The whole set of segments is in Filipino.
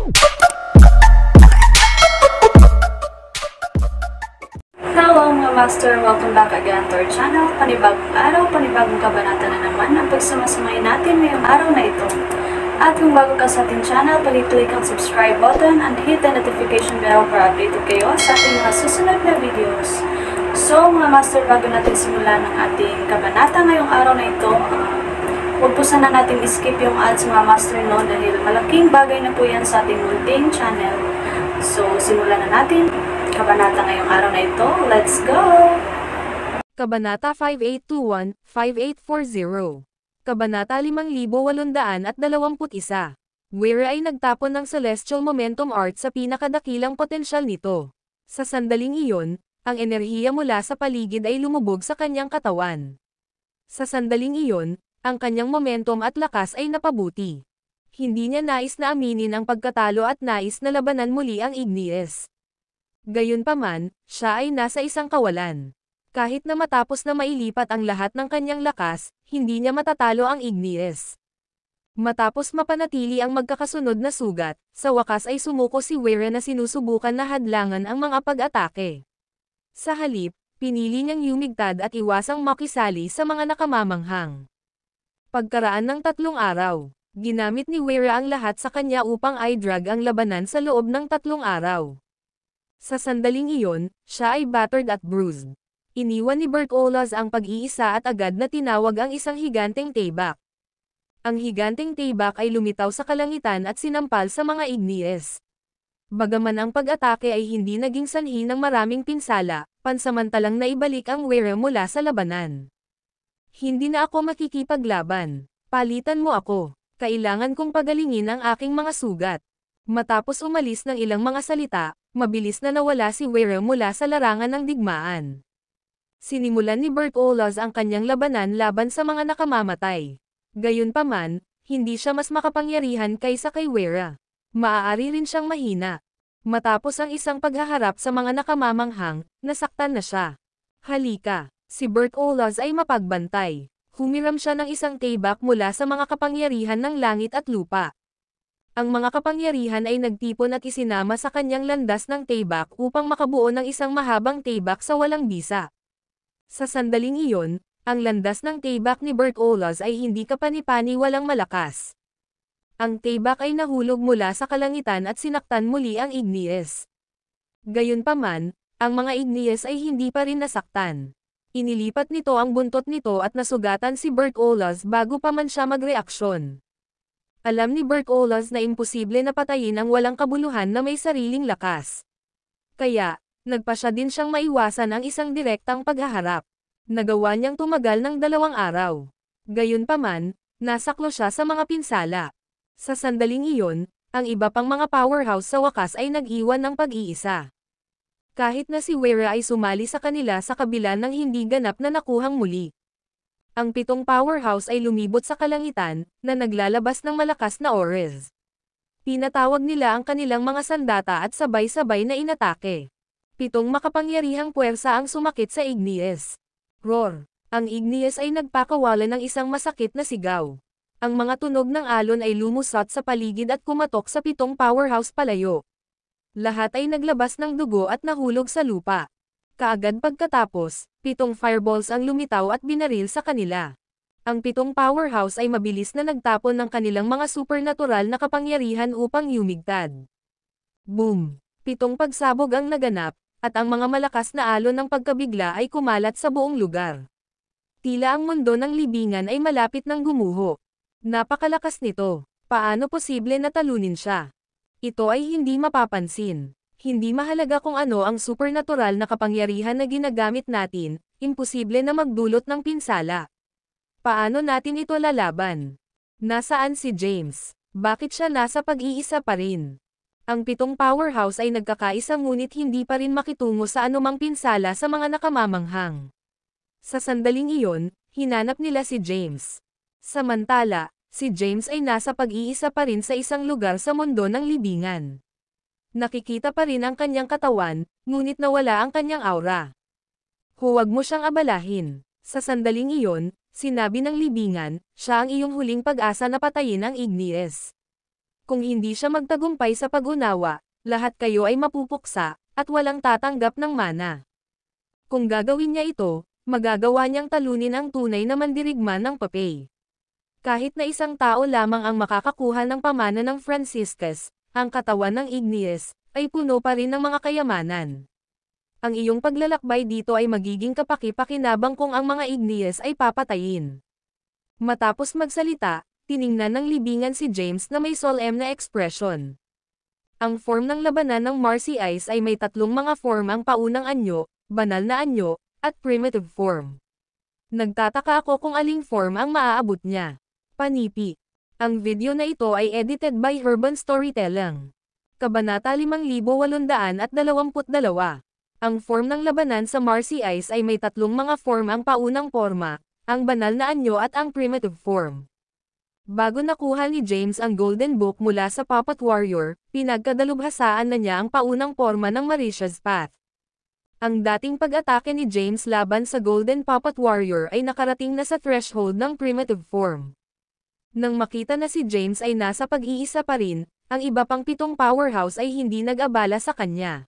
Hello mga master! Welcome back again to our channel. Panibagong araw, panibagong kabanata na naman ang pagsamasamayin natin ngayong araw na ito. At kung bago ka sa ating channel, pag-click ang subscribe button and hit the notification bell para updated kayo sa ating mga susunod na videos. So mga master, bago natin simulan ang ating kabanata ngayong araw na ito, huwag po sana natin skip yung ads mga master no, dahil malaking bagay na po yan sa ating munting channel. So simulan na natin kabanata ngayong araw na ito. Let's go! Kabanata 5821-5840. Kabanata 5821. Where ay nagtapon ng Celestial Momentum Art sa pinakadakilang potensyal nito. Sa sandaling iyon, ang enerhiya mula sa paligid ay lumubog sa kanyang katawan. Sa sandaling iyon, ang kanyang momentum at lakas ay napabuti. Hindi niya nais na aminin ang pagkatalo at nais na labanan muli ang Igneous. Gayunpaman, siya ay nasa isang kawalan. Kahit na matapos na mailipat ang lahat ng kanyang lakas, hindi niya matatalo ang Igneous. Matapos mapanatili ang magkakasunod na sugat, sa wakas ay sumuko si Wera na sinusubukan na hadlangan ang mga pag-atake. Sa halip, pinili niyang yumigtad at iwasang makisali sa mga nakamamanghang. Pagkaraan ng 3 araw, ginamit ni Wera ang lahat sa kanya upang i-drag ang labanan sa loob ng 3 araw. Sa sandaling iyon, siya ay battered at bruised. Iniwan ni Bert Olas ang pag-iisa at agad na tinawag ang isang higanteng taybak. Ang higanteng taybak ay lumitaw sa kalangitan at sinampal sa mga Igneous. Bagaman ang pag-atake ay hindi naging sanhi ng maraming pinsala, pansamantalang naibalik ang Wera mula sa labanan. Hindi na ako makikipaglaban. Palitan mo ako. Kailangan kong pagalingin ang aking mga sugat. Matapos umalis ng ilang mga salita, mabilis na nawala si Wera mula sa larangan ng digmaan. Sinimulan ni Bert Olas ang kanyang labanan laban sa mga nakamamatay. Gayunpaman, hindi siya mas makapangyarihan kaysa kay Wera. Maaari rin siyang mahina. Matapos ang isang paghaharap sa mga nakamamanghang, nasaktan na siya. Halika, si Bert Olas ay mapagbantay. Humiram siya ng isang taybak mula sa mga kapangyarihan ng langit at lupa. Ang mga kapangyarihan ay nagtipon at isinama sa kanyang landas ng taybak upang makabuo ng isang mahabang taybak sa walang bisa. Sa sandaling iyon, ang landas ng taybak ni Bert Olas ay hindi kapani-pani walang malakas. Ang taybak ay nahulog mula sa kalangitan at sinaktan muli ang Igneous. Gayunpaman, ang mga Igneous ay hindi pa rin nasaktan. Inilipat nito ang buntot nito at nasugatan si Bert Olas bago pa man siya magreaksyon. Alam ni Bert Olas na imposible na patayin ang walang kabuluhan na may sariling lakas. Kaya, nagpasya din siyang maiwasan ang isang direktang paghaharap. Nagawa niyang tumagal ng 2 araw. Gayunpaman, nasaklo siya sa mga pinsala. Sa sandaling iyon, ang iba pang mga powerhouse sa wakas ay nag-iwan ng pag-iisa. Kahit na si Wera ay sumali sa kanila sa kabila ng hindi ganap na nakuhang muli. Ang 7 powerhouse ay lumibot sa kalangitan, na naglalabas ng malakas na auras. Pinatawag nila ang kanilang mga sandata at sabay-sabay na inatake. 7 makapangyarihang puwersa ang sumakit sa Igneous. Roar! Ang Igneous ay nagpakawala ng isang masakit na sigaw. Ang mga tunog ng alon ay lumusot sa paligid at kumatok sa 7 powerhouse palayo. Lahat ay naglabas ng dugo at nahulog sa lupa. Kaagad pagkatapos, 7 fireballs ang lumitaw at binaril sa kanila. Ang 7 powerhouse ay mabilis na nagtapon ng kanilang mga supernatural na kapangyarihan upang yumigtad. Boom! 7 pagsabog ang naganap, at ang mga malakas na alon ng pagkabigla ay kumalat sa buong lugar. Tila ang mundo ng libingan ay malapit ng gumuho. Napakalakas nito. Paano posible na talunin siya? Ito ay hindi mapapansin. Hindi mahalaga kung ano ang supernatural na kapangyarihan na ginagamit natin, imposible na magdulot ng pinsala. Paano natin ito lalaban? Nasaan si James? Bakit siya nasa pag-iisa pa rin? Ang 7 powerhouse ay nagkakaisa ngunit hindi pa rin makitungo sa anumang pinsala sa mga nakamamanghang. Sa sandaling iyon, hinanap nila si James. Samantala, si James ay nasa pag-iisa pa rin sa isang lugar sa mundo ng libingan. Nakikita pa rin ang kanyang katawan, ngunit nawala ang kanyang aura. Huwag mo siyang abalahin. Sa sandaling iyon, sinabi ng libingan, siya ang iyong huling pag-asa na patayin ang Igneous. Kung hindi siya magtagumpay sa pag-unawa, lahat kayo ay mapupuksa, at walang tatanggap ng mana. Kung gagawin niya ito, magagawa niyang talunin ang tunay na mandirigma ng papay. Kahit na isang tao lamang ang makakakuha ng pamana ng Franciscus, ang katawan ng Igneous, ay puno pa rin ng mga kayamanan. Ang iyong paglalakbay dito ay magiging kapaki-pakinabang kung ang mga Igneous ay papatayin. Matapos magsalita, tiningnan ng libingan si James na may solemn na ekspresyon. Ang form ng labanan ng Marcy Ice ay may tatlong mga form: ang paunang anyo, banal na anyo, at primitive form. Nagtataka ako kung aling form ang maaabot niya. Panipi. Ang video na ito ay edited by Urban Storytelling. Kabanata 5822. Ang form ng labanan sa Marcy Ice ay may tatlong mga form: ang paunang forma, ang banal na anyo at ang primitive form. Bago nakuha ni James ang Golden Book mula sa Puppet Warrior, pinagkadalubhasaan na niya ang paunang forma ng Mauritius Path. Ang dating pag-atake ni James laban sa Golden Puppet Warrior ay nakarating na sa threshold ng primitive form. Nang makita na si James ay nasa pag-iisa pa rin, ang iba pang 7 powerhouse ay hindi nag-abala sa kanya.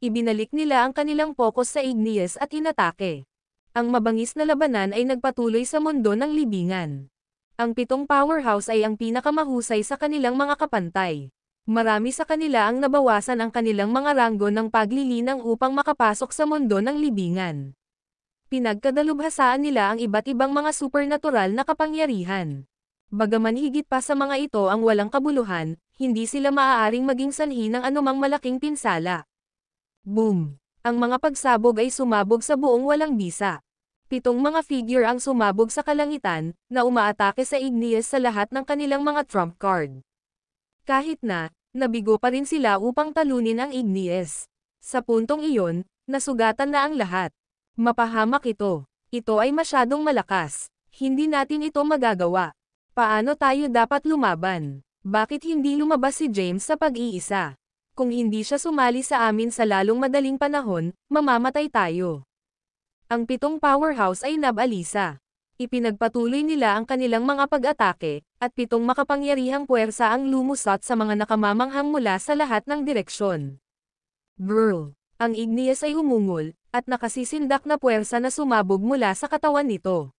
Ibinalik nila ang kanilang focus sa Igneous at inatake. Ang mabangis na labanan ay nagpatuloy sa mundo ng libingan. Ang 7 powerhouse ay ang pinakamahusay sa kanilang mga kapantay. Marami sa kanila ang nabawasan ang kanilang mga ranggo ng paglilinang upang makapasok sa mundo ng libingan. Pinagkadalubhasaan nila ang iba't ibang mga supernatural na kapangyarihan. Bagaman higit pa sa mga ito ang walang kabuluhan, hindi sila maaaring maging sanhi ng anumang malaking pinsala. Boom! Ang mga pagsabog ay sumabog sa buong walang bisa. 7 mga figure ang sumabog sa kalangitan, na umaatake sa Igneous sa lahat ng kanilang mga trump card. Kahit na, nabigo pa rin sila upang talunin ang Igneous. Sa puntong iyon, nasugatan na ang lahat. Mapahamak ito. Ito ay masyadong malakas. Hindi natin ito magagawa. Paano tayo dapat lumaban? Bakit hindi lumabas si James sa pag-iisa? Kung hindi siya sumali sa amin sa lalong madaling panahon, mamamatay tayo. Ang 7 powerhouse ay nabalisa. Ipinagpatuloy nila ang kanilang mga pag-atake, at 7 makapangyarihang puwersa ang lumusot sa mga nakamamanghang mula sa lahat ng direksyon. Brrr! Ang Igneous ay umungol, at nakasisindak na puwersa na sumabog mula sa katawan nito.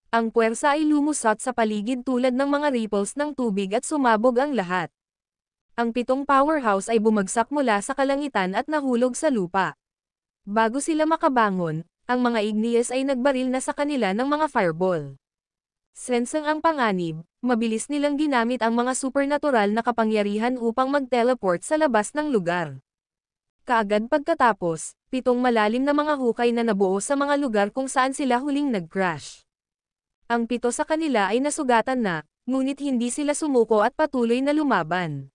Ang puwersa ay lumusot sa paligid tulad ng mga ripples ng tubig at sumabog ang lahat. Ang 7 powerhouse ay bumagsak mula sa kalangitan at nahulog sa lupa. Bago sila makabangon, ang mga Igneous ay nagbaril na sa kanila ng mga fireball. Sensang ang panganib, mabilis nilang ginamit ang mga supernatural na kapangyarihan upang mag-teleport sa labas ng lugar. Kaagad pagkatapos, 7 malalim na mga hukay na nabuo sa mga lugar kung saan sila huling nag-crash. Ang 7 sa kanila ay nasugatan na, ngunit hindi sila sumuko at patuloy na lumaban.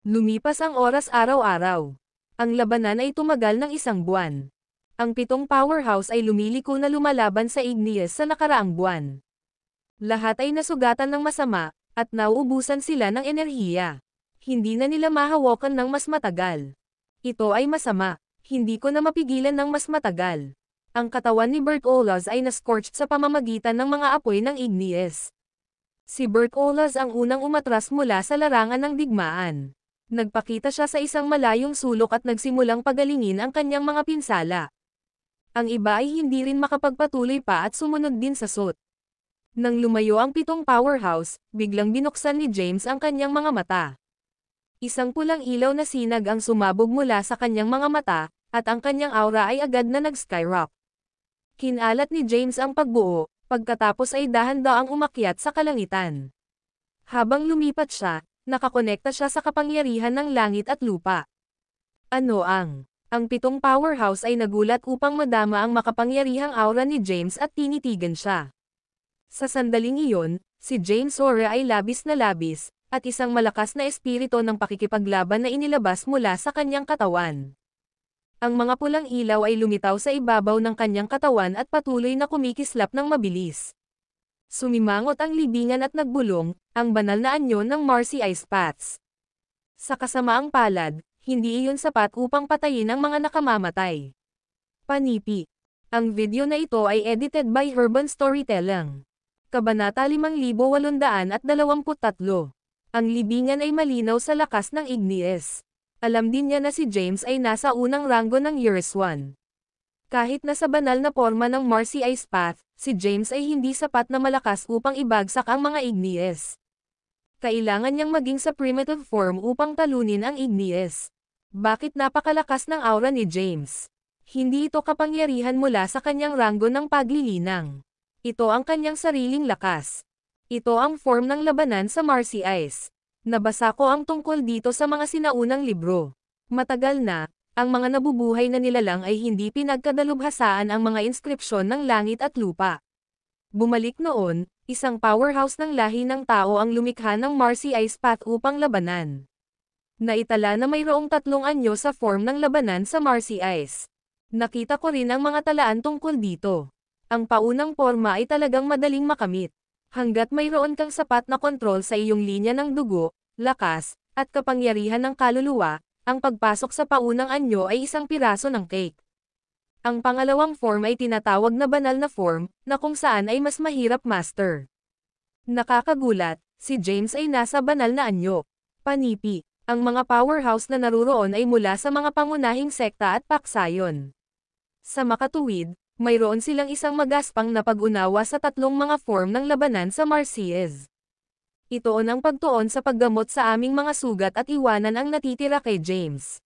Lumipas ang oras araw-araw. Ang labanan ay tumagal ng 1 buwan. Ang 7 powerhouse ay lumiliko na lumalaban sa Igneous sa nakaraang buwan. Lahat ay nasugatan ng masama, at nauubusan sila ng enerhiya. Hindi na nila mahawakan ng mas matagal. Ito ay masama. Hindi ko na mapigilan ng mas matagal. Ang katawan ni Bert Olas ay nascorched sa pamamagitan ng mga apoy ng Igneous. Si Bert Olas ang unang umatras mula sa larangan ng digmaan. Nagpakita siya sa isang malayong sulok at nagsimulang pagalingin ang kanyang mga pinsala. Ang iba ay hindi rin makapagpatuloy pa at sumunod din sa suit. Nang lumayo ang 7 powerhouse, biglang binuksan ni James ang kanyang mga mata. Isang pulang ilaw na sinag ang sumabog mula sa kanyang mga mata, at ang kanyang aura ay agad na nag-skyrock. Kinalat ni James ang pagbuo, pagkatapos ay dahan-daang umakyat sa kalangitan. Habang lumipat siya, nakakonekta siya sa kapangyarihan ng langit at lupa. Ano ang 7 powerhouse ay nagulat upang madama ang makapangyarihang aura ni James at tinitigan siya. Sa sandaling iyon, si James Ora ay labis na labis, at isang malakas na espiritu ng pakikipaglaban na inilabas mula sa kanyang katawan. Ang mga pulang ilaw ay lumitaw sa ibabaw ng kanyang katawan at patuloy na kumikislap ng mabilis. Sumimangot ang libingan at nagbulong, ang banal na anyo ng Marcy Ice Paths. Sa kasamaang palad, hindi iyon sapat upang patayin ang mga nakamamatay. Panipi. Ang video na ito ay edited by Urban Storytelling. Kabanata 5823. Ang libingan ay malinaw sa lakas ng Igneous. Alam din niya na si James ay nasa unang ranggo ng Years 1. Kahit nasa banal na porma ng Marcy Ice Path, si James ay hindi sapat na malakas upang ibagsak ang mga Igneous. Kailangan niyang maging sa primitive form upang talunin ang Igneous. Bakit napakalakas ng aura ni James? Hindi ito kapangyarihan mula sa kanyang ranggo ng paglilinang. Ito ang kanyang sariling lakas. Ito ang form ng labanan sa Marcy Ice. Nabasa ko ang tungkol dito sa mga sinaunang libro. Matagal na, ang mga nabubuhay na nilalang ay hindi pinagkadalubhasaan ang mga inskripsyon ng langit at lupa. Bumalik noon, isang powerhouse ng lahi ng tao ang lumikha ng Marcy Ice Path upang labanan. Naitala na mayroong 3 anyo sa form ng labanan sa Marcy Ice. Nakita ko rin ang mga talaan tungkol dito. Ang paunang porma ay talagang madaling makamit. Hanggat mayroon kang sapat na kontrol sa iyong linya ng dugo, lakas, at kapangyarihan ng kaluluwa, ang pagpasok sa paunang anyo ay isang piraso ng cake. Ang pangalawang form ay tinatawag na banal na form, na kung saan ay mas mahirap master. Nakakagulat, si James ay nasa banal na anyo. Panipi, ang mga powerhouse na naruroon ay mula sa mga pangunahing sekta at paksayon. Sa makatuwid, mayroon silang isang magaspang na pag-unawa sa 3 mga form ng labanan sa Marseilles. Ito ang pagtuon sa paggamot sa aming mga sugat at iwanan ang natitira kay James.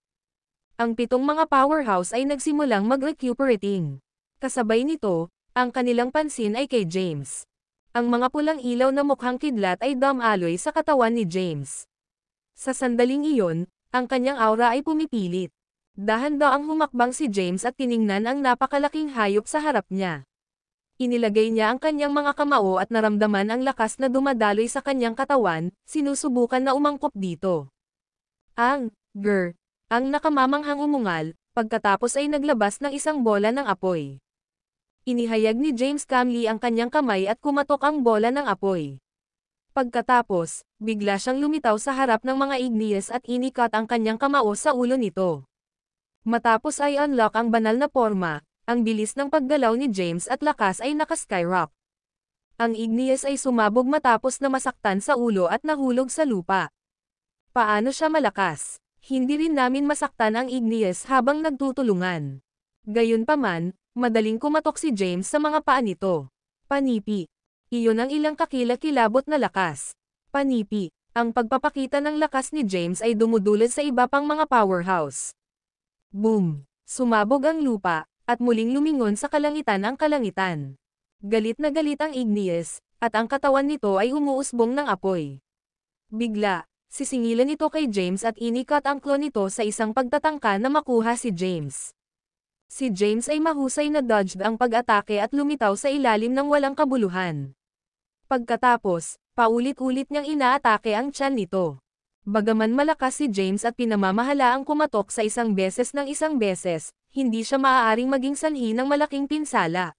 Ang 7 mga powerhouse ay nagsimulang mag-recuperating. Kasabay nito, ang kanilang pansin ay kay James. Ang mga pulang ilaw na mukhang kidlat ay dumaloy sa katawan ni James. Sa sandaling iyon, ang kanyang aura ay pumipilit. Dahan-daang humakbang si James at tiningnan ang napakalaking hayop sa harap niya. Inilagay niya ang kanyang mga kamao at naramdaman ang lakas na dumadaloy sa kanyang katawan, sinusubukan na umangkop dito. Ang nakamamanghang umungal, pagkatapos ay naglabas ng isang bola ng apoy. Inihayag ni James calmly ang kanyang kamay at kumatok ang bola ng apoy. Pagkatapos, bigla siyang lumitaw sa harap ng mga Igneous at inikat ang kanyang kamao sa ulo nito. Matapos ay unlock ang banal na porma, ang bilis ng paggalaw ni James at lakas ay nakaskyrock. Ang Igneous ay sumabog matapos na masaktan sa ulo at nahulog sa lupa. Paano siya malakas? Hindi rin namin masaktan ang Igneous habang nagtutulungan. Gayunpaman, madaling kumatok si James sa mga paa nito. Panipi. Iyon ang ilang kakilakilabot na lakas. Panipi. Ang pagpapakita ng lakas ni James ay dumudulot sa iba pang mga powerhouse. Boom! Sumabog ang lupa, at muling lumingon sa kalangitan ang kalangitan. Galit na galit ang Igneous, at ang katawan nito ay umuusbong ng apoy. Bigla, sisingilan ito kay James at inikat ang claw nito sa isang pagtatangka na makuha si James. Si James ay mahusay na dodged ang pag-atake at lumitaw sa ilalim ng walang kabuluhan. Pagkatapos, paulit-ulit niyang inaatake ang tiyan nito. Bagaman malakas si James at pinamamahala ang kumatok sa isang beses, hindi siya maaaring maging sanhi ng malaking pinsala.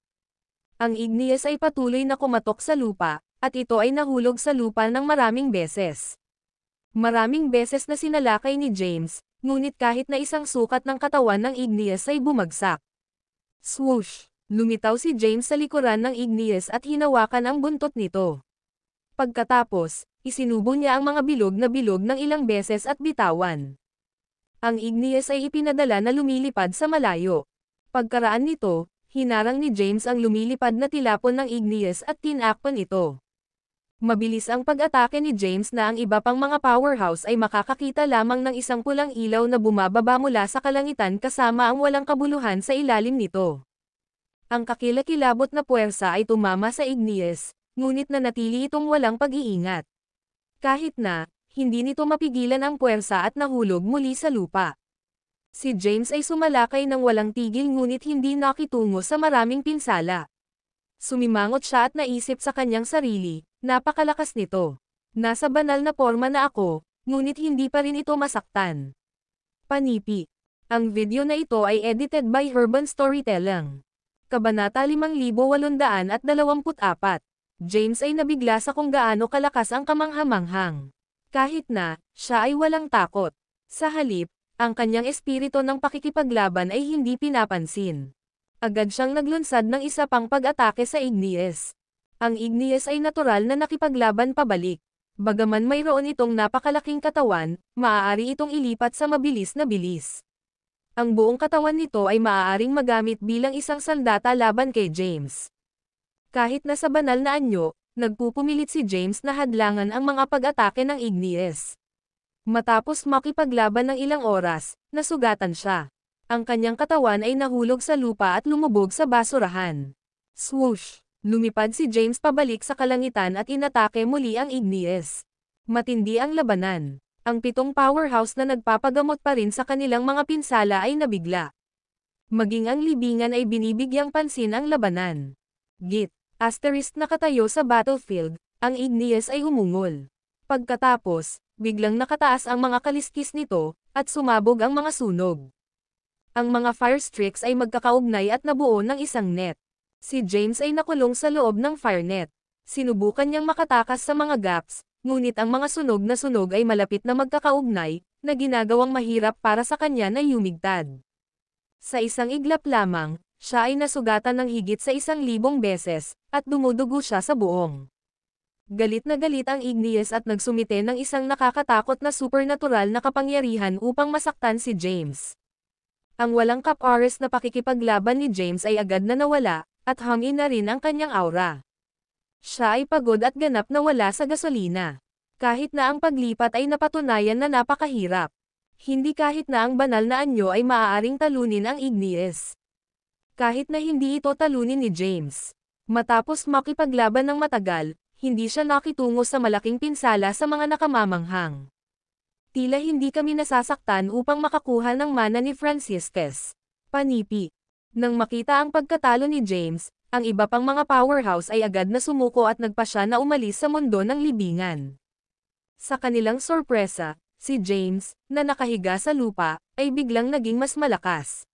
Ang Igneous ay patuloy na kumatok sa lupa, at ito ay nahulog sa lupa ng maraming beses. Maraming beses na sinalakay ni James, ngunit kahit na isang sukat ng katawan ng Igneous ay bumagsak. Swoosh! Lumitaw si James sa likuran ng Igneous at hinawakan ang buntot nito. Pagkatapos, isinubo niya ang mga bilog ng ilang beses at bitawan. Ang Igneous ay ipinadala na lumilipad sa malayo. Pagkaraan nito, hinarang ni James ang lumilipad na tilapon ng Igneous at tinakpan ito. Mabilis ang pag-atake ni James na ang iba pang mga powerhouse ay makakakita lamang ng isang pulang ilaw na bumababa mula sa kalangitan kasama ang walang kabuluhan sa ilalim nito. Ang kakilakilabot na puwersa ay tumama sa Igneous, ngunit nanatili itong walang pag-iingat. Kahit na, hindi nito mapigilan ang puwersa at nahulog muli sa lupa. Si James ay sumalakay ng walang tigil ngunit hindi nakitungo sa maraming pinsala. Sumimangot siya at naisip sa kanyang sarili, napakalakas nito. Nasa banal na porma na ako, ngunit hindi pa rin ito masaktan. Panipi. Ang video na ito ay edited by Urban Storytelling. Kabanata 5824. James ay nabigla sa kung gaano kalakas ang kamanghamanghang. Kahit na, siya ay walang takot. Sa halip, ang kanyang espiritu ng pakikipaglaban ay hindi pinapansin. Agad siyang naglunsad ng isa pang pag-atake sa Igneous. Ang Igneous ay natural na nakipaglaban pabalik. Bagaman mayroon itong napakalaking katawan, maaari itong ilipat sa mabilis na bilis. Ang buong katawan nito ay maaaring magamit bilang isang sandata laban kay James. Kahit na sa banal na anyo, nagpupumilit si James na hadlangan ang mga pag-atake ng Igneous. Matapos makipaglaban ng ilang oras, nasugatan siya. Ang kanyang katawan ay nahulog sa lupa at lumubog sa basurahan. Swoosh! Lumipad si James pabalik sa kalangitan at inatake muli ang Igneous. Matindi ang labanan. Ang 7 powerhouse na nagpapagamot pa rin sa kanilang mga pinsala ay nabigla. Maging ang libingan ay binibigyang pansin ang labanan. Git! Asterisk nakatayo sa battlefield, ang Igneous ay humungol. Pagkatapos, biglang nakataas ang mga kaliskis nito, at sumabog ang mga sunog. Ang mga fire streaks ay magkakaugnay at nabuo ng isang net. Si James ay nakulong sa loob ng fire net. Sinubukan niyang makatakas sa mga gaps, ngunit ang mga sunog na sunog ay malapit na magkakaugnay, na ginagawang mahirap para sa kanya na yumigtad. Sa isang iglap lamang, siya ay nasugatan ng higit sa 1,000 beses, at dumudugo siya sa buong. Galit na galit ang Igneous at nagsumite ng isang nakakatakot na supernatural na kapangyarihan upang masaktan si James. Ang walang kap-oras na pakikipaglaban ni James ay agad na nawala, at hangin na rin ang kanyang aura. Siya ay pagod at ganap na wala sa gasolina. Kahit na ang paglipat ay napatunayan na napakahirap. Hindi kahit na ang banal na anyo ay maaaring talunin ang Igneous. Kahit na hindi ito talunin ni James. Matapos makipaglaban ng matagal, hindi siya nakitungo sa malaking pinsala sa mga nakamamanghang. Tila hindi kami nasasaktan upang makakuha ng mana ni Franciscus. Panipi. Nang makita ang pagkatalo ni James, ang iba pang mga powerhouse ay agad na sumuko at nagpasya na umalis sa mundo ng libingan. Sa kanilang sorpresa, si James, na nakahiga sa lupa, ay biglang naging mas malakas.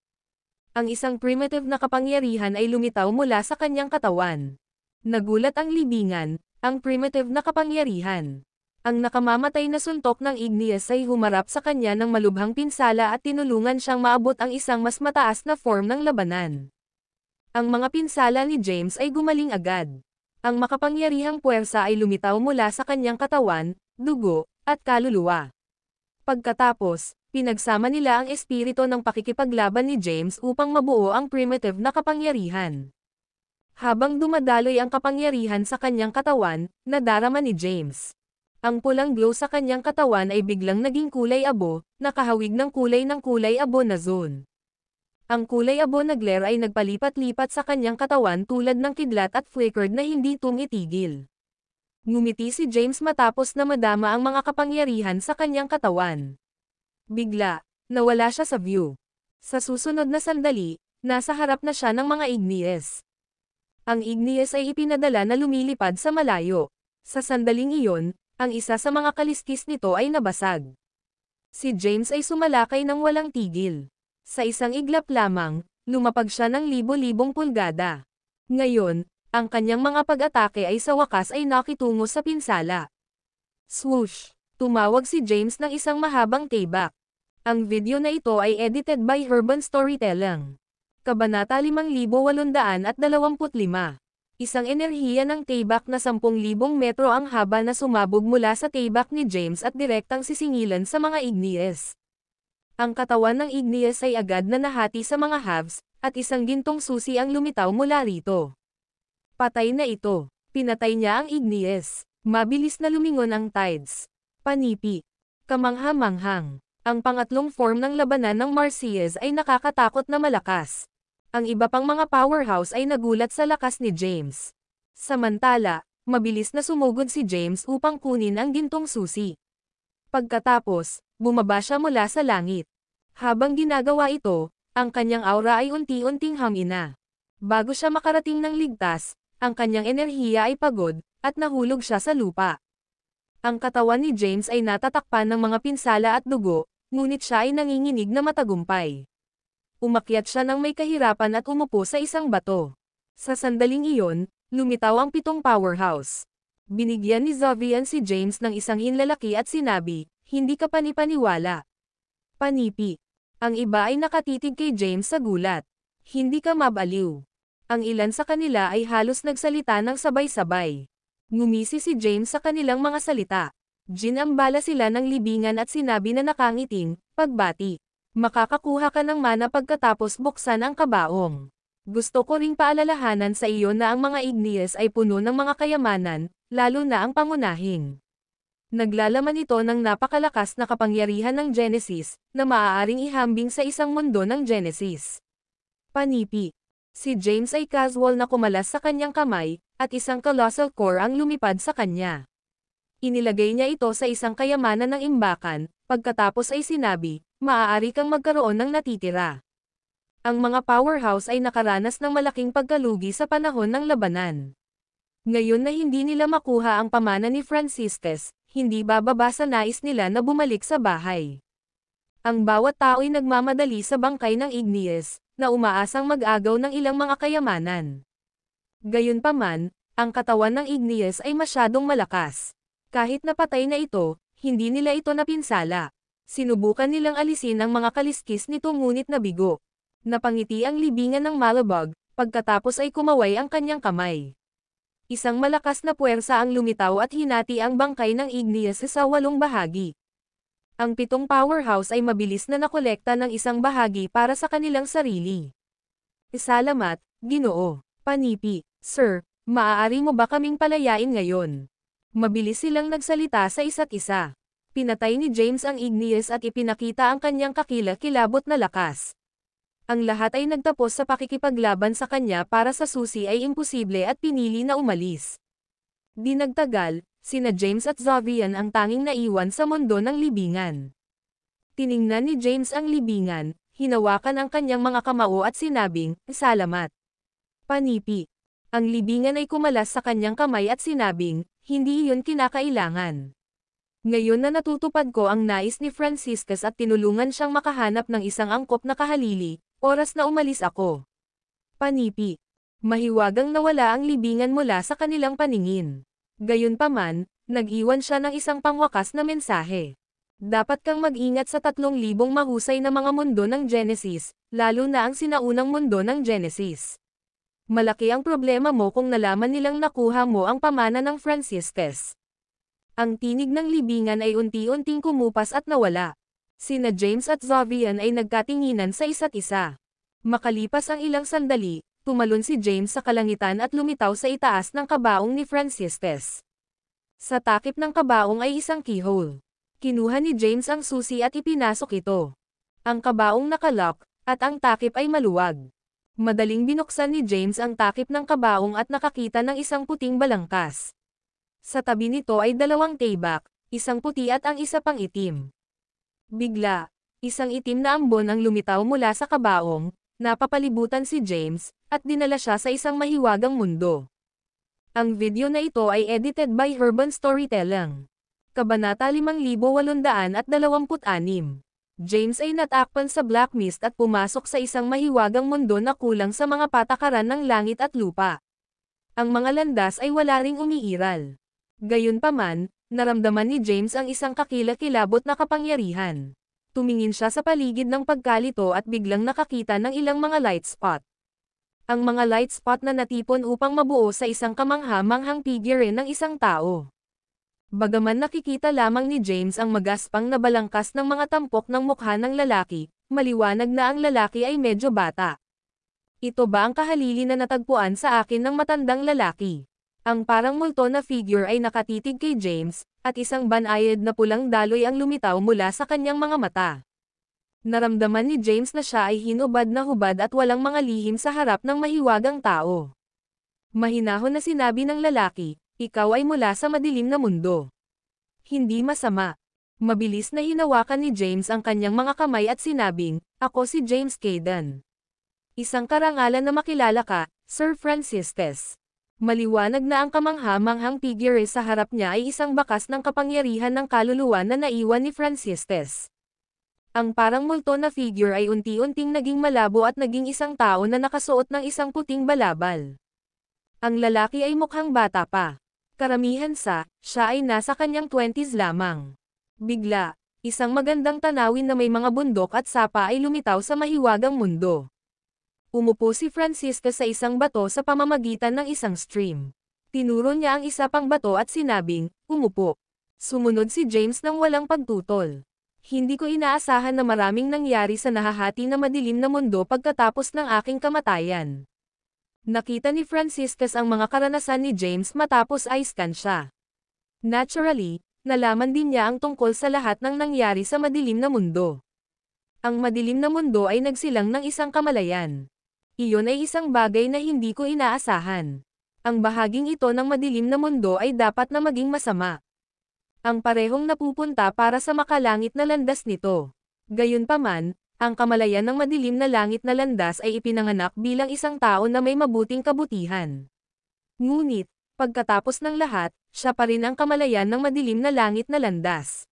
Ang isang primitive na kapangyarihan ay lumitaw mula sa kanyang katawan. Nagulat ang libingan, ang primitive na kapangyarihan. Ang nakamamatay na suntok ng Igneous ay humarap sa kanya ng malubhang pinsala at tinulungan siyang maabot ang isang mas mataas na form ng labanan. Ang mga pinsala ni James ay gumaling agad. Ang makapangyarihang puwersa ay lumitaw mula sa kanyang katawan, dugo, at kaluluwa. Pagkatapos, pinagsama nila ang espiritu ng pakikipaglaban ni James upang mabuo ang primitive na kapangyarihan. Habang dumadaloy ang kapangyarihan sa kanyang katawan, nadarama ni James. Ang pulang glow sa kanyang katawan ay biglang naging kulay abo, nakahawig ng kulay abo na zone. Ang kulay abo na glare ay nagpalipat-lipat sa kanyang katawan tulad ng kidlat at flickered na hindi tumitigil. Ngumiti si James matapos na madama ang mga kapangyarihan sa kanyang katawan. Bigla, nawala siya sa view. Sa susunod na sandali, nasa harap na siya ng mga Igneous. Ang Igneous ay ipinadala na lumilipad sa malayo. Sa sandaling iyon, ang isa sa mga kaliskis nito ay nabasag. Si James ay sumalakay ng walang tigil. Sa isang iglap lamang, lumapag siya ng libo-libong pulgada. Ngayon, ang kanyang mga pag-atake ay sa wakas ay nakitungo sa pinsala. Swoosh! Tumawag si James ng isang mahabang tayback. Ang video na ito ay edited by Urban Storytelling. Kabanata 5825. Isang enerhiya ng tayback na 10,000 metro ang haba na sumabog mula sa tayback ni James at direktang sisingilan sa mga Igneous. Ang katawan ng Igneous ay agad na nahati sa mga halves, at isang gintong susi ang lumitaw mula rito. Patay na ito. Pinatay niya ang Igneous. Mabilis na lumingon ang tides. Panipi. Kamangha-manghang. Ang pangatlong form ng labanan ng Marseillais ay nakakatakot na malakas. Ang iba pang mga powerhouse ay nagulat sa lakas ni James. Samantala, mabilis na sumugod si James upang kunin ang gintong susi. Pagkatapos, bumaba siya mula sa langit. Habang ginagawa ito, ang kanyang aura ay unti-unting hamina. Bago siya makarating ng ligtas, ang kanyang enerhiya ay pagod, at nahulog siya sa lupa. Ang katawan ni James ay natatakpan ng mga pinsala at dugo, ngunit siya ay nanginginig na matagumpay. Umakyat siya ng may kahirapan at umupo sa isang bato. Sa sandaling iyon, lumitaw ang 7 powerhouse. Binigyan ni Zovian si James ng isang hinlalaki at sinabi, "Hindi ka panipaniwala." Panipi. Ang iba ay nakatitig kay James sa gulat. Hindi ka mabaliw. Ang ilan sa kanila ay halos nagsalita ng sabay-sabay. Ngumisi si James sa kanilang mga salita. Ginambala sila ng libingan at sinabi na nakangiting, pagbati. Makakakuha ka ng mana pagkatapos buksan ang kabaong. Gusto ko ring paalalahanan sa iyo na ang mga Igneous ay puno ng mga kayamanan, lalo na ang pangunahing. Naglalaman ito ng napakalakas na kapangyarihan ng Genesis, na maaaring ihambing sa isang mundo ng Genesis. Panipi. Si James ay casual na kumalas sa kanyang kamay, at isang colossal core ang lumipad sa kanya. Inilagay niya ito sa isang kayamanan ng imbakan, pagkatapos ay sinabi, maaari kang magkaroon ng natitira. Ang mga powerhouse ay nakaranas ng malaking pagkalugi sa panahon ng labanan. Ngayon na hindi nila makuha ang pamana ni Franciscus, hindi bababa sa nais nila na bumalik sa bahay. Ang bawat tao ay nagmamadali sa bangkay ng Igneous, na umaasang mag-agaw ng ilang mga kayamanan. Gayunpaman, ang katawan ng Igneous ay masyadong malakas. Kahit napatay na ito, hindi nila ito napinsala. Sinubukan nilang alisin ang mga kaliskis nito ngunit nabigo. Napangiti ang libingan ng Malabog, pagkatapos ay kumaway ang kanyang kamay. Isang malakas na puwersa ang lumitaw at hinati ang bangkay ng Igneous sa 8 bahagi. Ang 7 powerhouse ay mabilis na nakolekta ng isang bahagi para sa kanilang sarili. Salamat, Ginoo. Panipi, Sir, maaari mo ba kaming palayain ngayon? Mabilis silang nagsalita sa isa't isa. Pinatay ni James ang Igneous at ipinakita ang kanyang kakilakilabot na lakas. Ang lahat ay nagtapos sa pakikipaglaban sa kanya para sa susi ay imposible at pinili na umalis. Di nagtagal, sina James at Zovian ang tanging naiwan sa mundo ng libingan. Tiningnan ni James ang libingan, hinawakan ang kanyang mga kamao at sinabing, salamat. Panipi. Ang libingan ay kumalas sa kanyang kamay at sinabing, hindi iyon kinakailangan. Ngayon na natutupad ko ang nais ni Franciscus at tinulungan siyang makahanap ng isang angkop na kahalili, oras na umalis ako. Panipi. Mahiwagang nawala ang libingan mula sa kanilang paningin. Gayunpaman, nag-iwan siya ng isang pangwakas na mensahe. Dapat kang mag-ingat sa 3,000 mahusay na mga mundo ng Genesis, lalo na ang sinaunang mundo ng Genesis. Malaki ang problema mo kung nalaman nilang nakuha mo ang pamana ng Franciscus. Ang tinig ng libingan ay unti-unting kumupas at nawala. Sina James at Zovian ay nagkatinginan sa isa't isa. Makalipas ang ilang sandali, tumalon si James sa kalangitan at lumitaw sa itaas ng kabaong ni Franciscus. Sa takip ng kabaong ay isang keyhole. Kinuha ni James ang susi at ipinasok ito. Ang kabaong nakalock, at ang takip ay maluwag. Madaling binuksan ni James ang takip ng kabaong at nakakita ng isang puting balangkas. Sa tabi nito ay 2 tibak, isang puti at ang isa pang itim. Bigla, isang itim na ambon ang lumitaw mula sa kabaong, napapalibutan si James, at dinala siya sa isang mahiwagang mundo. Ang video na ito ay edited by Herban Storytelling. Kabanata 5826. James ay natakpan sa Black Mist at pumasok sa isang mahiwagang mundo na kulang sa mga patakaran ng langit at lupa. Ang mga landas ay wala ring umiiral. Gayunpaman, naramdaman ni James ang isang kakilakilabot na kapangyarihan. Tumingin siya sa paligid ng pagkalito at biglang nakakita ng ilang mga light spot. Ang mga light spot na natipon upang mabuo sa isang kamangha-manghang figure ng isang tao. Bagaman nakikita lamang ni James ang magaspang na balangkas ng mga tampok ng mukha ng lalaki, maliwanag na ang lalaki ay medyo bata. Ito ba ang kahalili na natagpuan sa akin ng matandang lalaki? Ang parang multo na figure ay nakatitig kay James, at isang banayad na pulang daloy ang lumitaw mula sa kanyang mga mata. Naramdaman ni James na siya ay hinubad na hubad at walang mga lihim sa harap ng mahiwagang tao. Mahinahon na sinabi ng lalaki, ikaw ay mula sa madilim na mundo. Hindi masama. Mabilis na hinawakan ni James ang kanyang mga kamay at sinabing, ako si James Caden. Isang karangalan na makilala ka, Sir Franciscus. Maliwanag na ang kamangha-manghang figure sa harap niya ay isang bakas ng kapangyarihan ng kaluluwa na naiwan ni Franciscus. Ang parang multo na figure ay unti-unting naging malabo at naging isang tao na nakasuot ng isang puting balabal. Ang lalaki ay mukhang bata pa. Karamihan siya ay nasa kanyang 20s lamang. Bigla, isang magandang tanawin na may mga bundok at sapa ay lumitaw sa mahiwagang mundo. Umupo si Franciscus sa isang bato sa pamamagitan ng isang stream. Tinuro niya ang isa pang bato at sinabing, umupo. Sumunod si James nang walang pagtutol. Hindi ko inaasahan na maraming nangyari sa nahahati na madilim na mundo pagkatapos ng aking kamatayan. Nakita ni Franciscus ang mga karanasan ni James matapos i-scan siya. Naturally, nalaman din niya ang tungkol sa lahat ng nangyari sa madilim na mundo. Ang madilim na mundo ay nagsilang ng isang kamalayan. Iyon ay isang bagay na hindi ko inaasahan. Ang bahaging ito ng madilim na mundo ay dapat na maging masama. Ang parehong napupunta para sa makalangit na landas nito. Gayunpaman, ang kamalayan ng madilim na langit na landas ay ipinanganak bilang isang tao na may mabuting kabutihan. Ngunit, pagkatapos ng lahat, siya pa rin ang kamalayan ng madilim na langit na landas.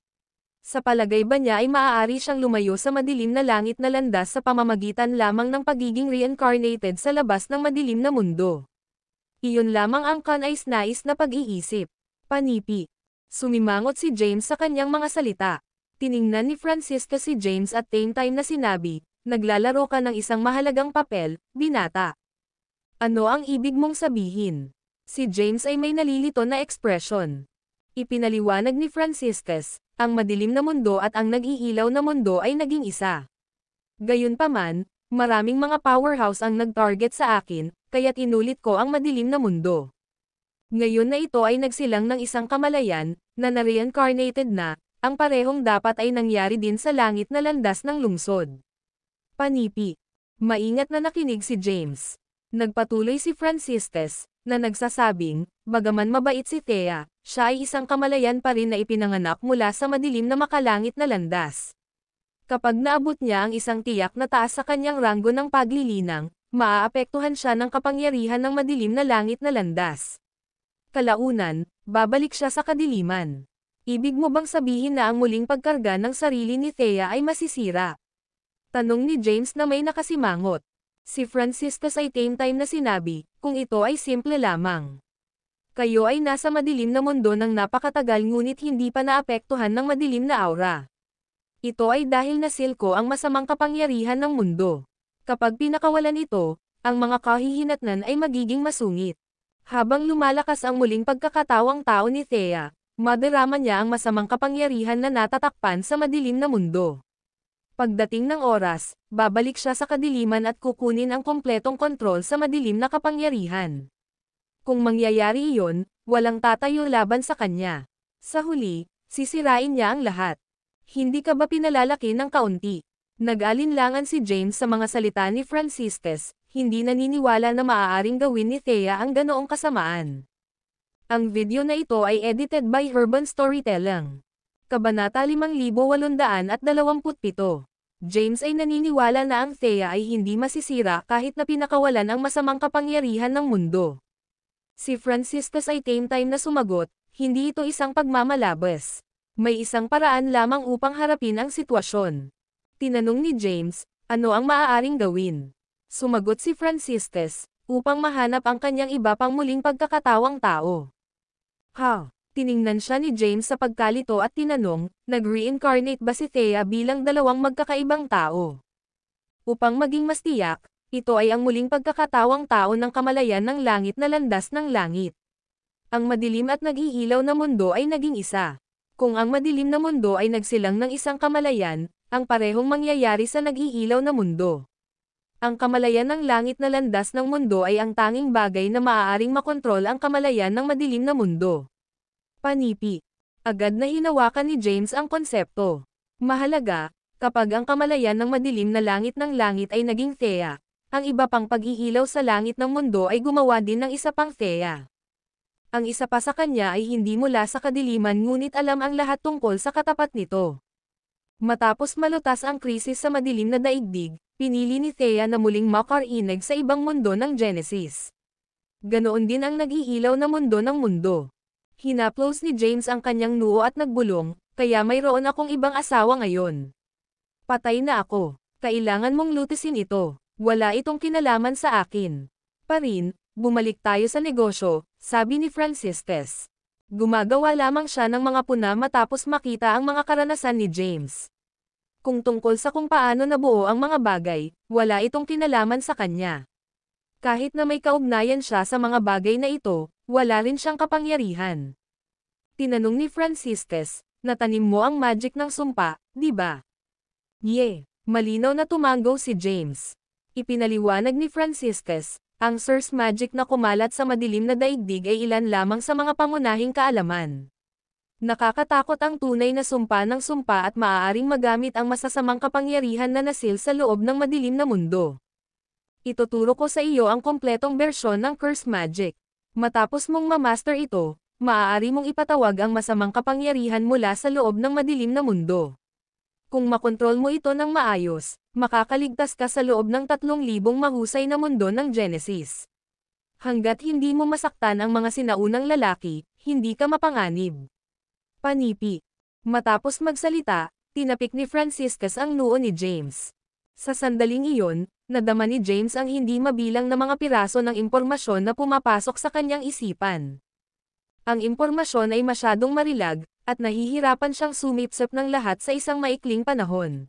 Sa palagay ba niya ay maaari siyang lumayo sa madilim na langit na landas sa pamamagitan lamang ng pagiging reincarnated sa labas ng madilim na mundo? Iyon lamang ang kanais-nais na pag-iisip. Panipi. Sumimangot si James sa kanyang mga salita. Tiningnan ni Franciscus si James at same time na sinabi, naglalaro ka ng isang mahalagang papel, binata. Ano ang ibig mong sabihin? Si James ay may nalilito na ekspresyon. Ipinaliwanag ni Franciscus, ang madilim na mundo at ang nag-iilaw na mundo ay naging isa. Gayunpaman, maraming mga powerhouse ang nag-target sa akin, kaya't inulit ko ang madilim na mundo. Ngayon na ito ay nagsilang ng isang kamalayan, na na-reincarnated na, ang parehong dapat ay nangyari din sa langit na landas ng lungsod. Panipi. Maingat na nakinig si James. Nagpatuloy si Franciscus, na nagsasabing, bagaman mabait si Thea, siya ay isang kamalayan pa rin na ipinanganak mula sa madilim na makalangit na landas. Kapag naabot niya ang isang tiyak na taas sa kanyang ranggo ng paglilinang, maaapektuhan siya ng kapangyarihan ng madilim na langit na landas. Kalaunan, babalik siya sa kadiliman. Ibig mo bang sabihin na ang muling pagkarga ng sarili ni Thea ay masisira? Tanong ni James na may nakasimangot. Si Franciscus ay same time na sinabi, kung ito ay simple lamang. Kayo ay nasa madilim na mundo ng napakatagal ngunit hindi pa naapektuhan ng madilim na aura. Ito ay dahil nasil ko ang masamang kapangyarihan ng mundo. Kapag pinakawalan ito, ang mga kahihinatnan ay magiging masungit. Habang lumalakas ang muling pagkakatawang tao ni Thea, madarama niya ang masamang kapangyarihan na natatakpan sa madilim na mundo. Pagdating ng oras, babalik siya sa kadiliman at kukunin ang kompletong kontrol sa madilim na kapangyarihan. Kung mangyayari iyon, walang tatayo laban sa kanya. Sa huli, sisirain niya ang lahat. Hindi ka ba pinalalaki ng kaunti? Nag-alinlangan si James sa mga salita ni Franciscus, hindi naniniwala na maaaring gawin ni Thea ang ganoong kasamaan. Ang video na ito ay edited by Urban Storytelling. Kabanata 5827. James ay naniniwala na ang Thea ay hindi masisira kahit na pinakawalan ang masamang kapangyarihan ng mundo. Si Franciscus ay same time na sumagot, hindi ito isang pagmamalabas. May isang paraan lamang upang harapin ang sitwasyon. Tinanong ni James, ano ang maaaring gawin? Sumagot si Franciscus, upang mahanap ang kanyang iba pang muling pagkakatawang tao. Tiningnan siya ni James sa pagkalito at tinanong, nag-reincarnate ba si Thea bilang dalawang magkakaibang tao? Upang maging mas tiyak, ito ay ang muling pagkakatawang tao ng kamalayan ng langit na landas ng langit. Ang madilim at nag-iilaw na mundo ay naging isa. Kung ang madilim na mundo ay nagsilang ng isang kamalayan, ang parehong mangyayari sa nag-iilaw na mundo. Ang kamalayan ng langit na landas ng mundo ay ang tanging bagay na maaaring makontrol ang kamalayan ng madilim na mundo. Panipi. Agad na hinawakan ni James ang konsepto. Mahalaga, kapag ang kamalayan ng madilim na langit ng langit ay naging Thea, ang iba pang pag-iilaw sa langit ng mundo ay gumawa din ng isa pang Thea. Ang isa pa sa kanya ay hindi mula sa kadiliman ngunit alam ang lahat tungkol sa katapat nito. Matapos malutas ang krisis sa madilim na daigdig, pinili ni Thea na muling makarinig sa ibang mundo ng Genesis. Ganoon din ang nag-iilaw na mundo ng mundo. Hinaplos ni James ang kanyang noo at nagbulong, kaya mayroon akong ibang asawa ngayon. Patay na ako. Kailangan mong lutisin ito. Wala itong kinalaman sa akin. Parin, bumalik tayo sa negosyo, sabi ni Franciscus. Gumagawa lamang siya ng mga puna matapos makita ang mga karanasan ni James. Kung tungkol sa kung paano nabuo ang mga bagay, wala itong kinalaman sa kanya. Kahit na may kaugnayan siya sa mga bagay na ito, wala rin siyang kapangyarihan. Tinanong ni Franciscus, natanim mo ang magic ng sumpa, di ba? Malinaw na tumango si James. Ipinaliwanag ni Franciscus, ang source magic na kumalat sa madilim na daigdig ay ilan lamang sa mga pangunahing kaalaman. Nakakatakot ang tunay na sumpa ng sumpa at maaaring magamit ang masasamang kapangyarihan na nasil sa loob ng madilim na mundo. Ituturo ko sa iyo ang kompletong bersyon ng curse magic. Matapos mong ma-master ito, maaari mong ipatawag ang masamang kapangyarihan mula sa loob ng madilim na mundo. Kung makontrol mo ito ng maayos, makakaligtas ka sa loob ng 3,000 mahusay na mundo ng Genesis. Hanggat hindi mo masaktan ang mga sinaunang lalaki, hindi ka mapanganib. Panipi. Matapos magsalita, tinapik ni Franciscus ang noo ni James. Sa sandaling iyon, nadama ni James ang hindi mabilang na mga piraso ng impormasyon na pumapasok sa kanyang isipan. Ang impormasyon ay masyadong marilag, at nahihirapan siyang sumipsip ng lahat sa isang maikling panahon.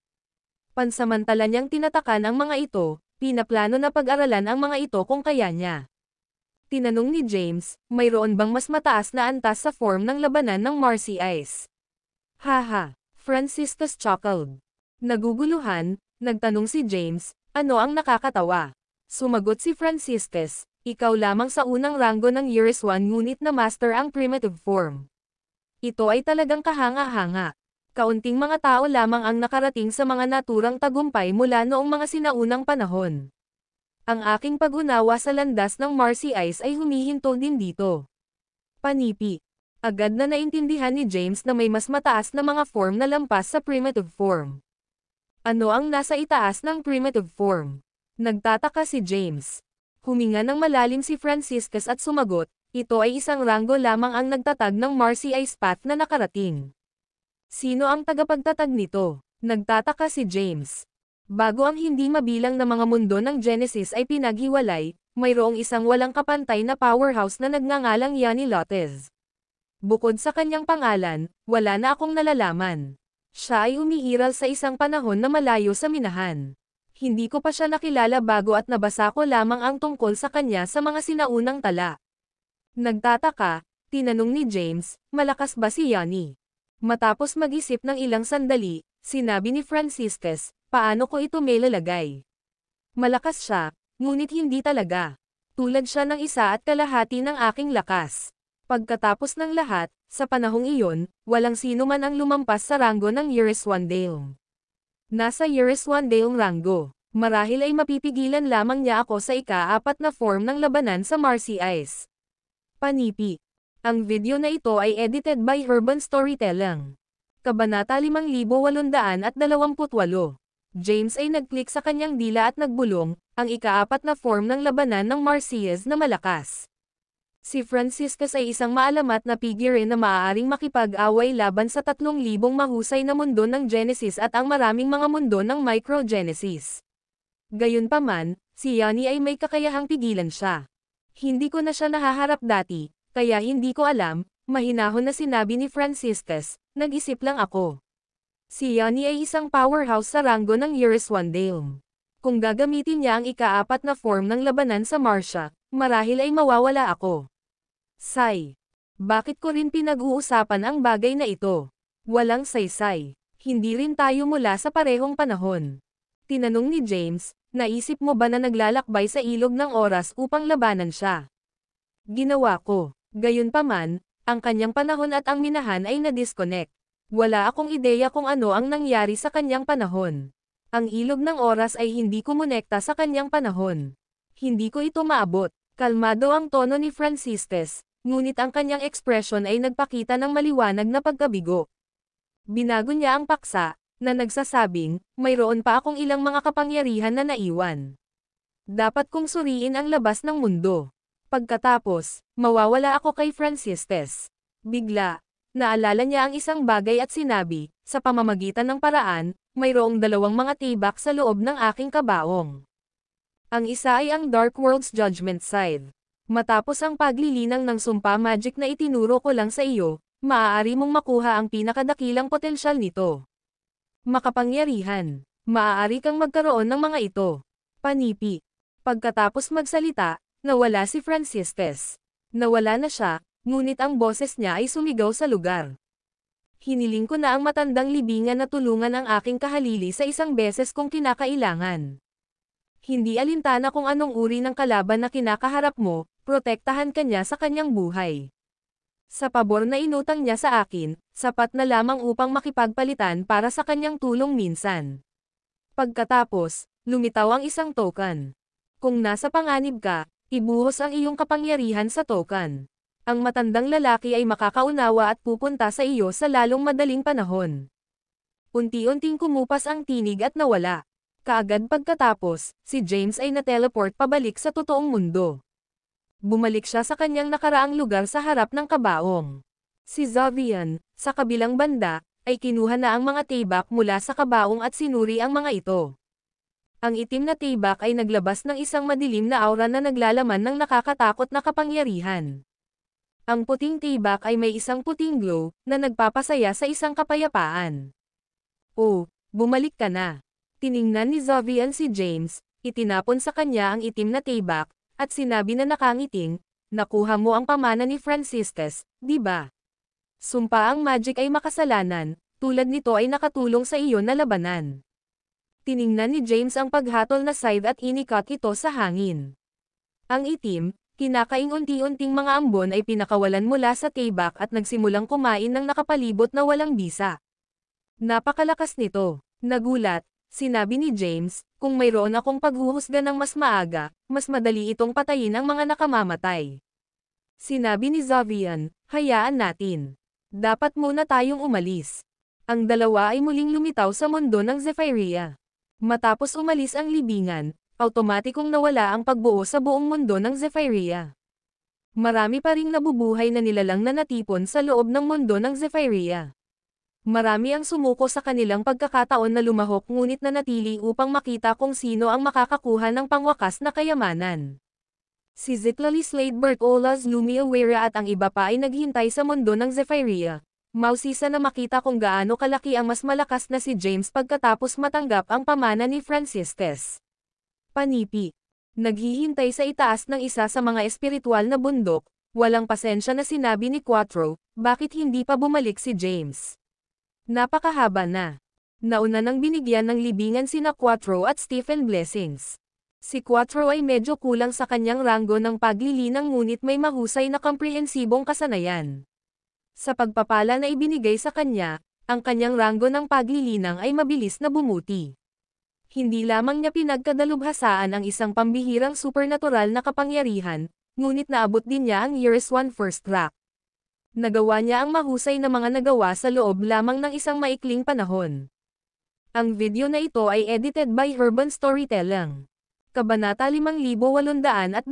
Pansamantala niyang tinatakan ang mga ito, pinaplano na pag-aralan ang mga ito kung kaya niya. Tinanong ni James, mayroon bang mas mataas na antas sa form ng labanan ng Marcy Ice? Haha, Franciscus chuckled. Naguguluhan, nagtanong si James, ano ang nakakatawa? Sumagot si Franciscus, ikaw lamang sa unang ranggo ng Years 1 ngunit na master ang primitive form. Ito ay talagang kahanga-hanga. Kaunting mga tao lamang ang nakarating sa mga naturang tagumpay mula noong mga sinaunang panahon. Ang aking pag-unawa sa landas ng Marcy Ice ay humihinto din dito. Panipi. Agad na naintindihan ni James na may mas mataas na mga form na lampas sa primitive form. Ano ang nasa itaas ng primitive form? Nagtataka si James. Huminga ng malalim si Franciscus at sumagot, ito ay isang ranggo lamang ang nagtatag ng Marcy Ice path na nakarating. Sino ang tagapagtatag nito? Nagtataka si James. Bago ang hindi mabilang na mga mundo ng Genesis ay pinaghiwalay, mayroong isang walang kapantay na powerhouse na nagngangalang Yanni Lotez. Bukod sa kanyang pangalan, wala na akong nalalaman. Siya ay umiiral sa isang panahon na malayo sa minahan. Hindi ko pa siya nakilala bago at nabasa ko lamang ang tungkol sa kanya sa mga sinaunang tala. Nagtataka, tinanong ni James, malakas ba si Yanni? Matapos mag-isip ng ilang sandali, sinabi ni Franciscus, paano ko ito mailalagay? Malakas siya, ngunit hindi talaga. Tulad siya ng 1.5 ng aking lakas. Pagkatapos ng lahat, sa panahong iyon, walang sino man ang lumampas sa ranggo ng Years 1 Daelm. Nasa Years 1 Daelm ranggo, marahil ay mapipigilan lamang niya ako sa ika-4 na form ng labanan sa Marcy Ice. Panipi. Ang video na ito ay edited by Urban Storytelling. Kabanata 5828. James ay nag-click sa kanyang dila at nagbulong, ang ika-4 na form ng labanan ng Marcyes na malakas. Si Franciscus ay isang maalamat na figure na maaaring makipag-away laban sa 3,000 mahusay na mundo ng Genesis at ang maraming mga mundo ng Micro-Genesis. Gayunpaman, si Yanni ay may kakayahang pigilan siya. Hindi ko na siya nahaharap dati, kaya hindi ko alam, mahinahon na sinabi ni Franciscus, nag-isip lang ako. Si Yanni ay isang powerhouse sa ranggo ng Years 1 Daelm. Kung gagamitin niya ang ika-4 na form ng labanan sa Marcia, marahil ay mawawala ako. Say. Bakit ko rin pinag-uusapan ang bagay na ito? Walang saysay. Hindi rin tayo mula sa parehong panahon. Tinanong ni James, naisip mo ba na naglalakbay sa ilog ng oras upang labanan siya? Ginawa ko. Gayunpaman, ang kanyang panahon at ang minahan ay na-disconnect. Wala akong ideya kung ano ang nangyari sa kanyang panahon. Ang ilog ng oras ay hindi kumonekta sa kanyang panahon. Hindi ko ito maabot. Kalmado ang tono ni Franciscus, ngunit ang kanyang ekspresyon ay nagpakita ng maliwanag na pagkabigo. Binago niya ang paksa, na nagsasabing, mayroon pa akong ilang mga kapangyarihan na naiwan. Dapat kong suriin ang labas ng mundo. Pagkatapos, mawawala ako kay Franciscus. Bigla, naalala niya ang isang bagay at sinabi, sa pamamagitan ng paraan, mayroong 2 mga tibak sa loob ng aking kabaong. Ang isa ay ang Dark World's Judgment Scythe. Matapos ang paglilinang ng sumpa magic na itinuro ko lang sa iyo, maaari mong makuha ang pinakadakilang potensyal nito. Makapangyarihan. Maaari kang magkaroon ng mga ito. Panipi. Pagkatapos magsalita, nawala si Franciscus. Nawala na siya, ngunit ang boses niya ay sumigaw sa lugar. Hiniling ko na ang matandang libingan na tulungan ang aking kahalili sa isang beses kung kinakailangan. Hindi alintana kung anong uri ng kalaban na kinakaharap mo, protektahan ka niya sa kanyang buhay. Sa pabor na inutang niya sa akin, sapat na lamang upang makipagpalitan para sa kanyang tulong minsan. Pagkatapos, lumitaw ang isang token. Kung nasa panganib ka, ibuhos ang iyong kapangyarihan sa token. Ang matandang lalaki ay makakaunawa at pupunta sa iyo sa lalong madaling panahon. Unti-unting kumupas ang tinig at nawala. Kaagad pagkatapos, si James ay na-teleport pabalik sa totoong mundo. Bumalik siya sa kanyang nakaraang lugar sa harap ng kabaong. Si Xavian, sa kabilang banda, ay kinuha na ang mga tibak mula sa kabaong at sinuri ang mga ito. Ang itim na tibak ay naglabas ng isang madilim na aura na naglalaman ng nakakatakot na kapangyarihan. Ang puting tibak ay may isang puting glow, na nagpapasaya sa isang kapayapaan. Oh, bumalik ka na. Tiningnan ni Xavian si James, itinapon sa kanya ang itim na tibak, at sinabi na nakangiting, nakuha mo ang pamana ni Franciscus, di ba? Sumpa ang magic ay makasalanan, tulad nito ay nakatulong sa iyo na labanan. Tiningnan ni James ang paghatol na scythe at inikat ito sa hangin. Ang itim, kinakaing unti-unting mga ambon ay pinakawalan mula sa tibak at nagsimulang kumain ng nakapalibot na walang bisa. Napakalakas nito. Nagulat, sinabi ni James, kung mayroon akong paghuhusga ng mas maaga, mas madali itong patayin ang mga nakamamatay. Sinabi ni Xavian, hayaan natin. Dapat muna tayong umalis. Ang dalawa ay muling lumitaw sa mundo ng Zephyria. Matapos umalis ang libingan, automatikong nawala ang pagbuo sa buong mundo ng Zephyria. Marami pa ring nabubuhay na nilalang na natipon sa loob ng mundo ng Zephyria. Marami ang sumuko sa kanilang pagkakataon na lumahok ngunit nanatili upang makita kung sino ang makakakuha ng pangwakas na kayamanan. Si Zitlali Sladebert Olas Lumia Wera at ang iba pa ay naghintay sa mundo ng Zephyria. Mausisa na makita kung gaano kalaki ang mas malakas na si James pagkatapos matanggap ang pamana ni Franciscus. Panipi. Naghihintay sa itaas ng isa sa mga espiritual na bundok, walang pasensya na sinabi ni Quattro, bakit hindi pa bumalik si James? Napakahaba na. Nauna nang binigyan ng libingan sina Quattro at Stephen blessings. Si Quattro ay medyo kulang sa kanyang ranggo ng paglilinang ngunit may mahusay na komprehensibong kasanayan. Sa pagpapala na ibinigay sa kanya, ang kanyang ranggo ng paglilinang ay mabilis na bumuti. Hindi lamang niya pinagkadalubhasaan ang isang pambihirang supernatural na kapangyarihan, ngunit naabot din niya ang Years 1 First Track. Nagawa niya ang mahusay na mga nagawa sa loob lamang ng isang maikling panahon. Ang video na ito ay edited by Urban Storytelling. Kabanata 5829.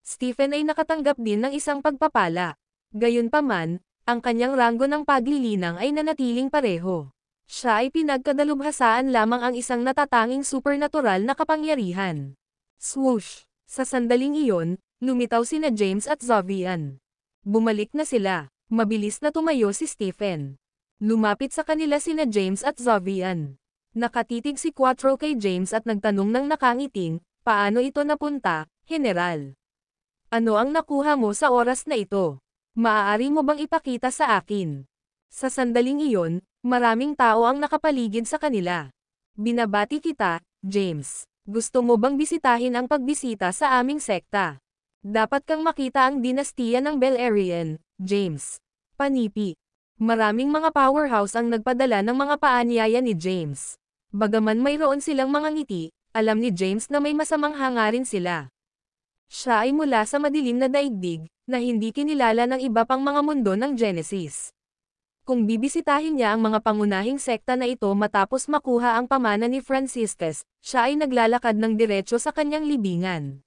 Stephen ay nakatanggap din ng isang pagpapala. Gayunpaman, ang kanyang ranggo ng paglilinang ay nanatiling pareho. Siya ay pinagkadalubhasaan lamang ang isang natatanging supernatural na kapangyarihan. Swoosh! Sa sandaling iyon, lumitaw sina James at Xavian. Bumalik na sila. Mabilis na tumayo si Stephen. Lumapit sa kanila sina James at Xavian. Nakatitig si Quattro kay James at nagtanong ng nakangiting, paano ito napunta, General? Ano ang nakuha mo sa oras na ito? Maaari mo bang ipakita sa akin? Sa sandaling iyon, maraming tao ang nakapaligid sa kanila. Binabati kita, James. Gusto mo bang bisitahin ang pagbisita sa aming sekta? Dapat kang makita ang dinastiya ng Beleriand, James. Panipi. Maraming mga powerhouse ang nagpadala ng mga paanyaya ni James. Bagaman mayroon silang mga ngiti, alam ni James na may masamang hangarin sila. Siya ay mula sa madilim na daigdig, na hindi kinilala ng iba pang mga mundo ng Genesis. Kung bibisitahin niya ang mga pangunahing sekta na ito matapos makuha ang pamana ni Franciscus, siya ay naglalakad ng diretso sa kanyang libingan.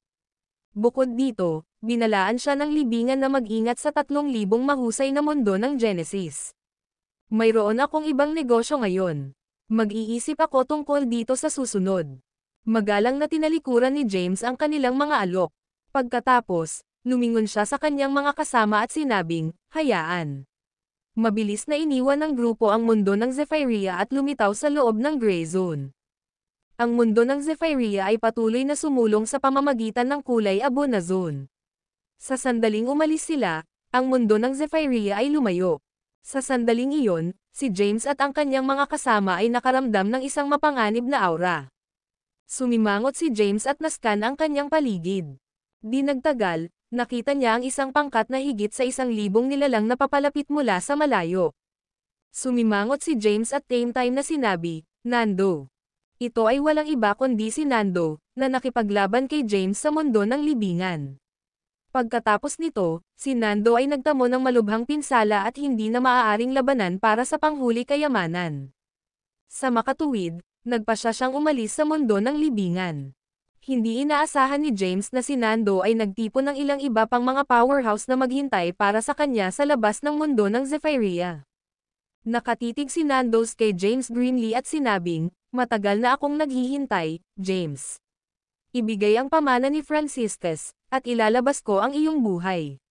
Bukod dito, binalaan siya ng libingan na mag-ingat sa 3,000 mahusay na mundo ng Genesis. Mayroon akong ibang negosyo ngayon. Mag-iisip ako tungkol dito sa susunod. Magalang na tinalikuran ni James ang kanilang mga alok. Pagkatapos, lumingon siya sa kanyang mga kasama at sinabing, hayaan. Mabilis na iniwan ng grupo ang mundo ng Zephyria at lumitaw sa loob ng Gray Zone. Ang mundo ng Zephyria ay patuloy na sumulong sa pamamagitan ng kulay abo na zone. Sa sandaling umalis sila, ang mundo ng Zephyria ay lumayo. Sa sandaling iyon, si James at ang kanyang mga kasama ay nakaramdam ng isang mapanganib na aura. Sumimangot si James at nascan ang kanyang paligid. Di nagtagal, nakita niya ang isang pangkat na higit sa 1,000 nilalang na papalapit mula sa malayo. Sumimangot si James at same time na sinabi, "Nando." Ito ay walang iba kundi si Nando, na nakipaglaban kay James sa mundo ng libingan. Pagkatapos nito, si Nando ay nagtamo ng malubhang pinsala at hindi na maaaring labanan para sa panghuli kayamanan. Sa makatuwid, nagpasya siyang umalis sa mundo ng libingan. Hindi inaasahan ni James na si Nando ay nagtipon ng ilang iba pang mga powerhouse na maghintay para sa kanya sa labas ng mundo ng Zephyria. Nakatitig si Nando's kay James grimly at sinabing, "Matagal na akong naghihintay, James. Ibigay ang pamana ni Franciscus, at ilalabas ko ang iyong buhay."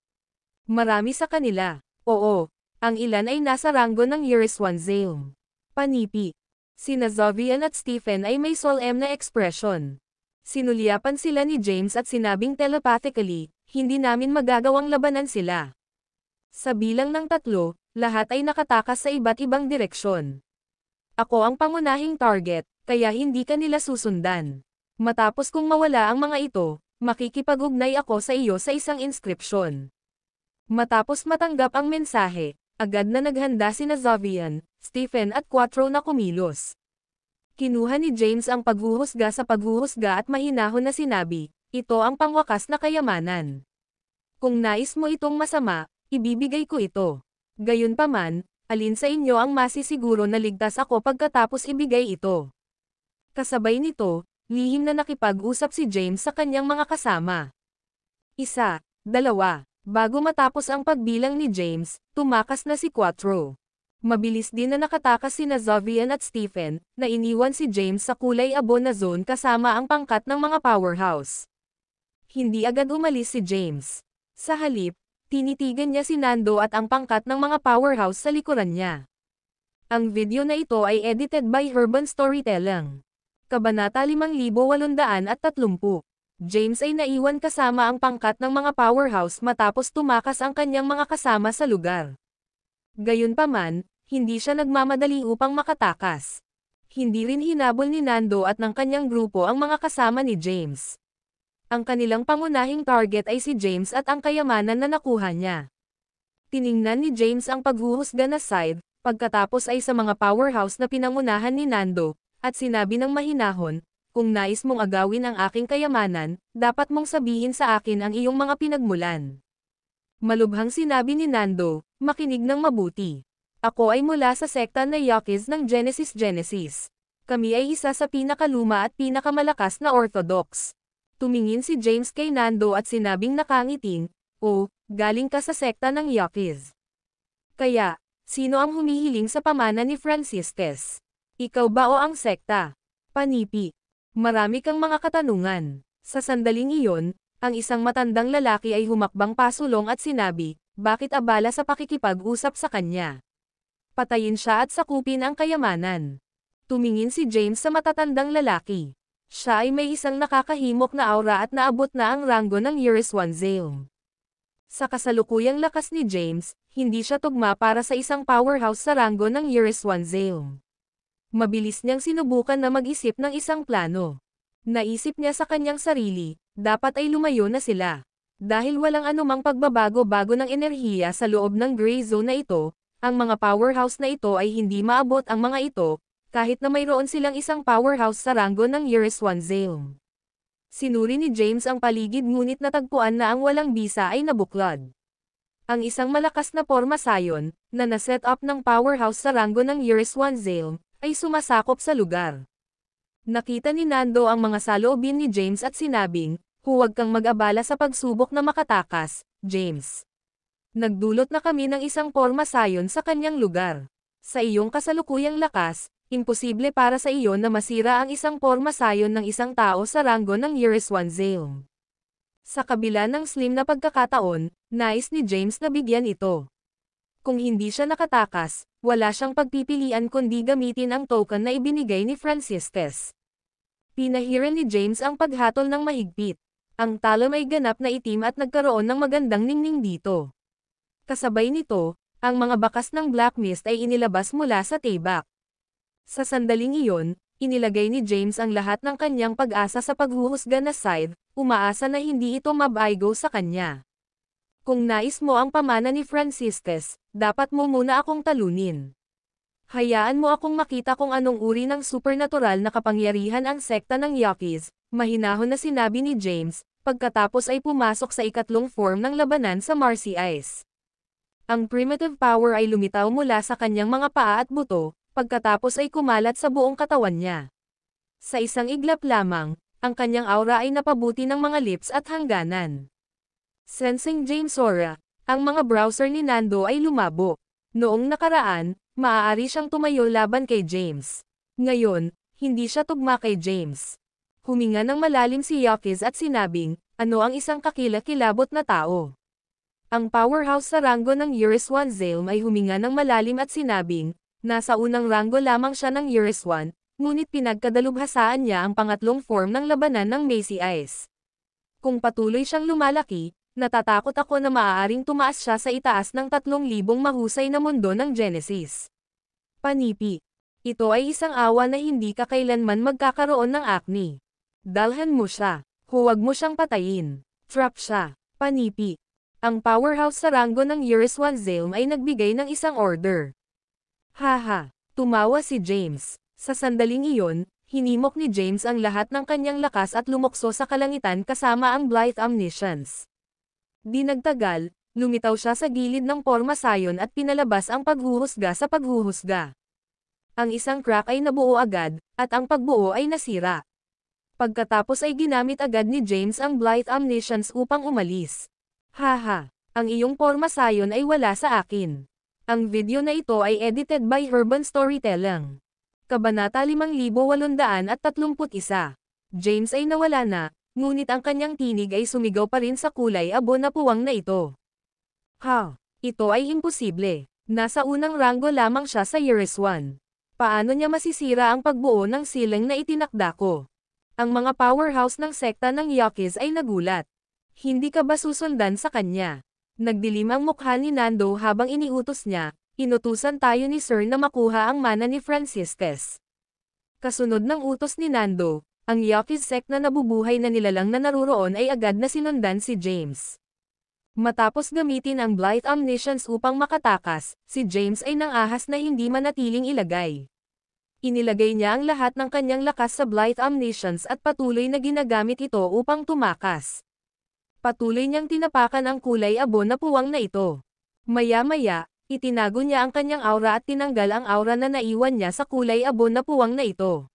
Marami sa kanila. Oo, ang ilan ay nasa ranggo ng Yeriswanzale. Panipi. Sina Zovian at Stephen ay may solemn na ekspresyon. Sinulyapan sila ni James at sinabing telepathically, "Hindi namin magagawang labanan sila." Sa bilang ng 3, lahat ay nakatakas sa iba't ibang direksyon. Ako ang pangunahing target, kaya hindi ka nila susundan. Matapos kung mawala ang mga ito, makikipag-ugnay ako sa iyo sa isang inskripsyon. Matapos matanggap ang mensahe, agad na naghanda sina Zovian, Stephen at Quattro na kumilos. Kinuha ni James ang paghuhusga sa paghuhusga at mahinahon na sinabi, "Ito ang pangwakas na kayamanan. Kung nais mo itong masama, ibibigay ko ito. Gayunpaman, alin sa inyo ang masisiguro na ligtas ako pagkatapos ibigay ito?" Kasabay nito, lihim na nakipag-usap si James sa kanyang mga kasama. 1, 2, bago matapos ang pagbilang ni James, tumakas na si Quattro. Mabilis din na nakatakas sina Zovian at Stephen, na iniwan si James sa kulay abo na zone kasama ang pangkat ng mga powerhouse. Hindi agad umalis si James. Sa halip, tinitigan niya si Nando at ang pangkat ng mga powerhouse sa likuran niya. Ang video na ito ay edited by Urban Storytelling. Kabanata 5830. James ay naiwan kasama ang pangkat ng mga powerhouse matapos tumakas ang kanyang mga kasama sa lugar. Gayunpaman, hindi siya nagmamadali upang makatakas. Hindi rin hinabol ni Nando at ng kanyang grupo ang mga kasama ni James. Ang kanilang pangunahing target ay si James at ang kayamanan na nakuha niya. Tiningnan ni James ang paghuhusga na side, pagkatapos ay sa mga powerhouse na pinangunahan ni Nando, at sinabi ng mahinahon, "Kung nais mong agawin ang aking kayamanan, dapat mong sabihin sa akin ang iyong mga pinagmulan." Malubhang sinabi ni Nando, "Makinig ng mabuti. Ako ay mula sa sekta na Yaquis ng Genesis. Kami ay isa sa pinakaluma at pinakamalakas na Orthodox." Tumingin si James kay Nando at sinabing nakangiting, "Oh, galing ka sa sekta ng Yaquis. Kaya, sino ang humihiling sa pamana ni Franciscus? Ikaw ba o ang sekta?" Panipi. Marami kang mga katanungan. Sa sandaling iyon, ang isang matandang lalaki ay humakbang pasulong at sinabi, "Bakit abala sa pakikipag-usap sa kanya? Patayin siya at sakupin ang kayamanan." Tumingin si James sa matatandang lalaki. Siya ay may isang nakakahimok na aura at naabot na ang ranggo ng Yeriswanzale. Sa kasalukuyang lakas ni James, hindi siya tugma para sa isang powerhouse sa ranggo ng Yeriswanzale. Mabilis niyang sinubukan na mag-isip ng isang plano. Naisip niya sa kanyang sarili, dapat ay lumayo na sila. Dahil walang anumang pagbabago-bago ng enerhiya sa loob ng gray zone na ito, ang mga powerhouse na ito ay hindi maabot ang mga ito, kahit na mayroon silang isang powerhouse sa ranggo ng Yeriswanzale. Sinuri ni James ang paligid ngunit natagpuan na ang walang bisa ay nabuklod. Ang isang malakas na pormasayon, na naset up ng powerhouse sa ranggo ng Yeriswanzale, ay sumasakop sa lugar. Nakita ni Nando ang mga saloobin ni James at sinabing, "Huwag kang mag-abala sa pagsubok na makatakas, James. Nagdulot na kami ng isang pormasayon sa kanyang lugar. Sa iyong kasalukuyang lakas, imposible para sa iyo na masira ang isang pormasayon ng isang tao sa ranggo ng Yeriswanzale." Sa kabila ng slim na pagkakataon, nais ni James na bigyan ito. Kung hindi siya nakatakas, wala siyang pagpipilian kundi gamitin ang token na ibinigay ni Franciscus. Pinahiran ni James ang paghatol ng mahigpit. Ang talon ay ganap na itim at nagkaroon ng magandang ningning dito. Kasabay nito, ang mga bakas ng black mist ay inilabas mula sa table. Sa sandaling iyon, inilagay ni James ang lahat ng kanyang pag-asa sa paghuhusga na scythe, umaasa na hindi ito mabaigo sa kanya. Kung nais mo ang pamana ni Franciscus, dapat mo muna akong talunin. Hayaan mo akong makita kung anong uri ng supernatural na kapangyarihan ang sekta ng Yokis, mahinahon na sinabi ni James, pagkatapos ay pumasok sa ikatlong form ng labanan sa Marcy Ice. Ang primitive power ay lumitaw mula sa kanyang mga paa at buto, pagkatapos ay kumalat sa buong katawan niya. Sa isang iglap lamang, ang kanyang aura ay napabuti ng mga lips at hangganan. Sensing James' aura, ang mga browser ni Nando ay lumabo. Noong nakaraan, maaari siyang tumayo laban kay James. Ngayon, hindi siya tugma kay James. Huminga ng malalim si Yokis at sinabing, ano ang isang kakilakilabot na tao? Ang powerhouse sa ranggo ng Eurus 1 Zalem ay huminga ng malalim at sinabing, nasa unang ranggo lamang siya ng Eurus 1, ngunit pinagkadalubhasaan niya ang pangatlong form ng labanan ng Macy Ice. Kung patuloy siyang lumalaki, natatakot ako na maaaring tumaas siya sa itaas ng 3,000 mahusay na mundo ng Genesis. Panipi. Ito ay isang awa na hindi ka kailanman magkakaroon ng acne. Dalhan mo siya. Huwag mo siyang patayin. Trap siya. Panipi. Ang powerhouse sa ranggo ng Eurus 1 Zalem ay nagbigay ng isang order. Haha. Tumawa si James. Sa sandaling iyon, hinimok ni James ang lahat ng kanyang lakas at lumokso sa kalangitan kasama ang Blythe Omniscience. Di nagtagal, lumitaw siya sa gilid ng porma sayon at pinalabas ang paghuhusga sa paghuhusga. Ang isang crack ay nabuo agad, at ang pagbuo ay nasira. Pagkatapos ay ginamit agad ni James ang Blythe Omniscience upang umalis. Haha, ang iyong porma sayon ay wala sa akin. Ang video na ito ay edited by Urban Storytelling. Kabanata 5831. James ay nawala na. Ngunit ang kanyang tinig ay sumigaw pa rin sa kulay abo na puwang na ito. Ito ay imposible. Nasa unang ranggo lamang siya sa Eurus 1. Paano niya masisira ang pagbuo ng silang na itinakda ko? Ang mga powerhouse ng sekta ng Yokis ay nagulat. Hindi ka ba susundan sa kanya? Nagdilim ang mukha ni Nando habang iniutos niya, inutusan tayo ni Sir na makuha ang mana ni Franciscus. Kasunod ng utos ni Nando, ang Yokis sect na nabubuhay na nilalang na naruroon ay agad na sinundan si James. Matapos gamitin ang Blythe Omniscience upang makatakas, si James ay nangahas na hindi manatiling ilagay. Inilagay niya ang lahat ng kanyang lakas sa Blythe Omniscience at patuloy na ginagamit ito upang tumakas. Patuloy niyang tinapakan ang kulay abo na puwang na ito. Maya-maya, itinago niya ang kanyang aura at tinanggal ang aura na naiwan niya sa kulay abo na puwang na ito.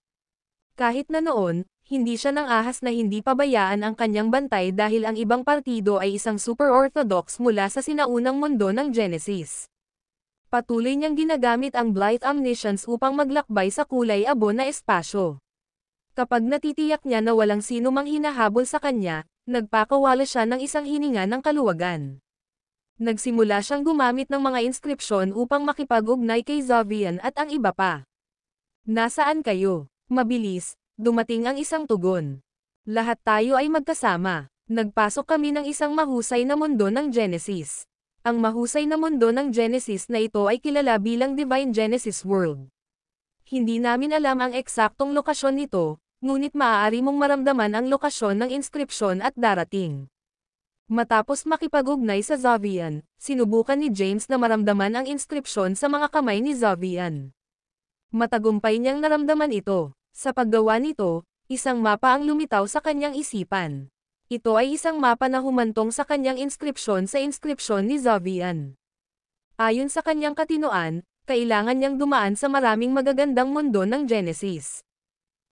Kahit na noon, hindi siya nangahas na hindi pabayaan ang kanyang bantay dahil ang ibang partido ay isang super-orthodox mula sa sinaunang mundo ng Genesis. Patuloy niyang ginagamit ang Blythe Omniscience upang maglakbay sa kulay abo na espasyo. Kapag natitiyak niya na walang sino mang hinahabol sa kanya, nagpakawala siya ng isang hininga ng kaluwagan. Nagsimula siyang gumamit ng mga inskripsyon upang makipag-ugnay kay Zavian at ang iba pa. Nasaan kayo? Mabilis, dumating ang isang tugon. Lahat tayo ay magkasama. Nagpasok kami ng isang mahusay na mundo ng Genesis. Ang mahusay na mundo ng Genesis na ito ay kilala bilang Divine Genesis World. Hindi namin alam ang eksaktong lokasyon nito, ngunit maaari mong maramdaman ang lokasyon ng inskripsyon at darating. Matapos makipag-ugnay sa Zavian, sinubukan ni James na maramdaman ang inskripsyon sa mga kamay ni Zavian. Matagumpay niyang naramdaman ito. Sa paggawa nito, isang mapa ang lumitaw sa kanyang isipan. Ito ay isang mapa na humantong sa kanyang inskripsyon sa inskripsyon ni Zavian. Ayon sa kanyang katinoan, kailangan niyang dumaan sa maraming magagandang mundo ng Genesis.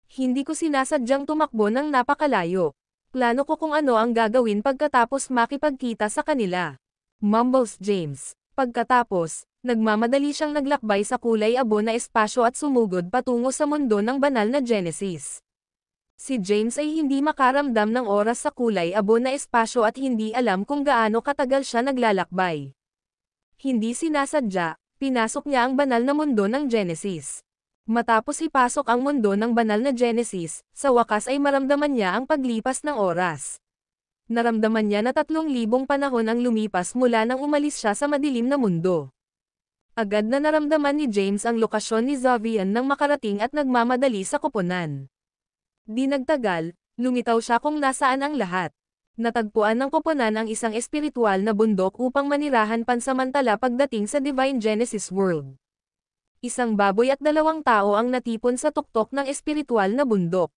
Hindi ko sinasadyang tumakbo ng napakalayo. Plano ko kung ano ang gagawin pagkatapos makipagkita sa kanila. Mumbles James. Pagkatapos, nagmamadali siyang naglakbay sa kulay abo na espasyo at sumugod patungo sa mundo ng banal na Genesis. Si James ay hindi makaramdam ng oras sa kulay abo na espasyo at hindi alam kung gaano katagal siya naglalakbay. Hindi sinasadya, pinasok niya ang banal na mundo ng Genesis. Matapos ipasok ang mundo ng banal na Genesis, sa wakas ay maramdaman niya ang paglipas ng oras. Naramdaman niya na 3,000 panahon ang lumipas mula nang umalis siya sa madilim na mundo. Agad na naramdaman ni James ang lokasyon ni Xavian nang makarating at nagmamadali sa koponan. Di nagtagal, lumitaw siya kung nasaan ang lahat. Natagpuan ng koponan ang isang espiritual na bundok upang manirahan pansamantala pagdating sa Divine Genesis World. Isang baboy at 2 tao ang natipon sa tuktok ng espiritual na bundok.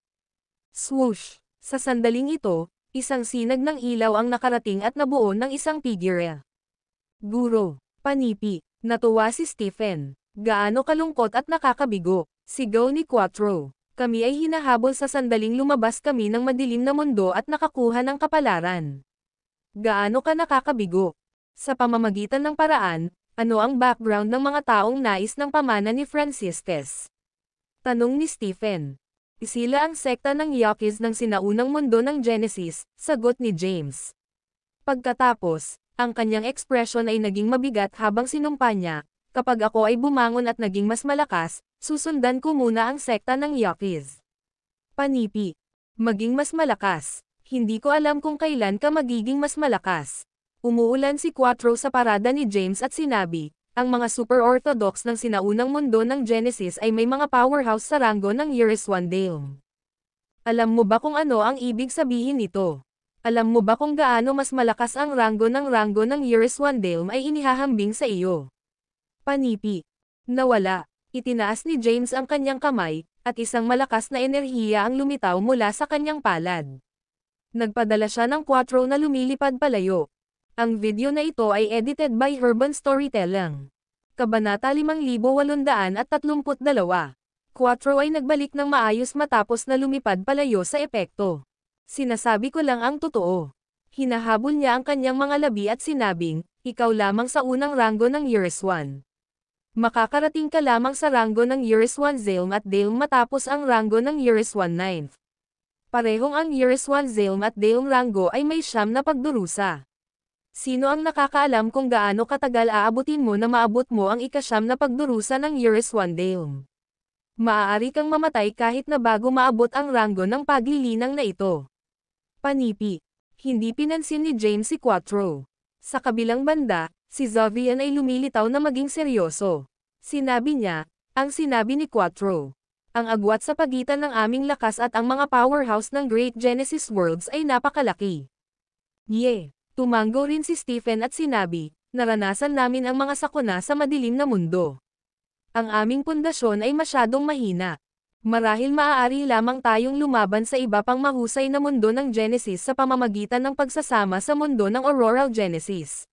Swoosh! Sa sandaling ito, isang sinag ng ilaw ang nakarating at nabuo ng isang figure. Guro, panipi, natuwa si Stephen. Gaano kalungkot at nakakabigo, sigaw ni Quattro. Kami ay hinahabol sa sandaling lumabas kami ng madilim na mundo at nakakuha ng kapalaran. Gaano ka nakakabigo? Sa pamamagitan ng paraan, ano ang background ng mga taong nais ng pamana ni Franciscus? Tanong ni Stephen. Sila ang sekta ng Yaquis ng sinaunang mundo ng Genesis, sagot ni James. Pagkatapos, ang kanyang ekspresyon ay naging mabigat habang sinumpa niya, kapag ako ay bumangon at naging mas malakas, susundan ko muna ang sekta ng Yaquis. Panipi. Maging mas malakas. Hindi ko alam kung kailan ka magiging mas malakas. Umuulan si Quattro sa parada ni James at sinabi, ang mga super-orthodox ng sinaunang mundo ng Genesis ay may mga powerhouse sa ranggo ng Euryswandailm. Alam mo ba kung ano ang ibig sabihin nito? Alam mo ba kung gaano mas malakas ang ranggo ng Euryswandailm ay inihahambing sa iyo? Panipi. Nawala. Itinaas ni James ang kanyang kamay, at isang malakas na enerhiya ang lumitaw mula sa kanyang palad. Nagpadala siya ng Quattro na lumilipad palayo. Ang video na ito ay edited by Urban Storytelling. Kabanata 5832. Quattro ay nagbalik ng maayos matapos na lumipad palayo sa epekto. Sinasabi ko lang ang totoo. Hinahabol niya ang kanyang mga labi at sinabing, ikaw lamang sa unang ranggo ng Euryswan. Makakarating ka lamang sa ranggo ng Euryswandailm at Dailm matapos ang ranggo ng Euryswan 9th. Parehong ang Euryswandailm at Dailm ranggo ay may 9 na pagdurusa. Sino ang nakakaalam kung gaano katagal aabutin mo na maabot mo ang ika-9 na pagdurusa ng Euryswandailm? Maaari kang mamatay kahit na bago maabot ang ranggo ng paglilinang na ito. Panipi. Hindi pinansin ni James si Quattro. Sa kabilang banda, si Xavian ay lumilitaw na maging seryoso. Sinabi niya, ang sinabi ni Quattro. Ang agwat sa pagitan ng aming lakas at ang mga powerhouse ng Great Genesis Worlds ay napakalaki. Tumango rin si Stephen at sinabi, naranasan namin ang mga sakuna sa madilim na mundo. Ang aming pundasyon ay masyadong mahina. Marahil maaari lamang tayong lumaban sa iba pang mahusay na mundo ng Genesis sa pamamagitan ng pagsasama sa mundo ng Auroral Genesis.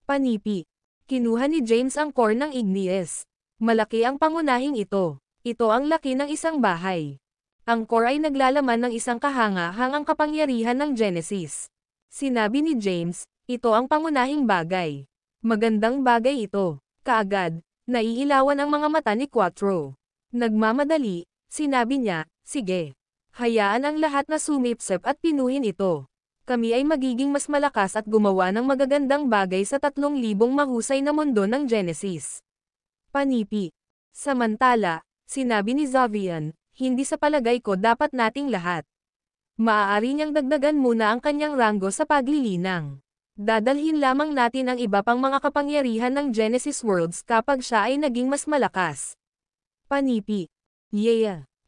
Panipi. Kinuha ni James ang core ng Igneous. Malaki ang pangunahing ito. Ito ang laki ng isang bahay. Ang core ay naglalaman ng isang kahanga-hangang kapangyarihan ng Genesis. Sinabi ni James, ito ang pangunahing bagay. Magandang bagay ito. Kaagad, naiilawan ang mga mata ni Quattro. Nagmamadali, sinabi niya, sige. Hayaan ang lahat na sumipsip at pinuhin ito. Kami ay magiging mas malakas at gumawa ng magagandang bagay sa 3,000 mahusay na mundo ng Genesis. Panipi. Samantala, sinabi ni Xavian, hindi sa palagay ko dapat nating lahat. Maaari niyang dagdagan muna ang kanyang ranggo sa paglilinang. Dadalhin lamang natin ang iba pang mga kapangyarihan ng Genesis Worlds kapag siya ay naging mas malakas. Panipi.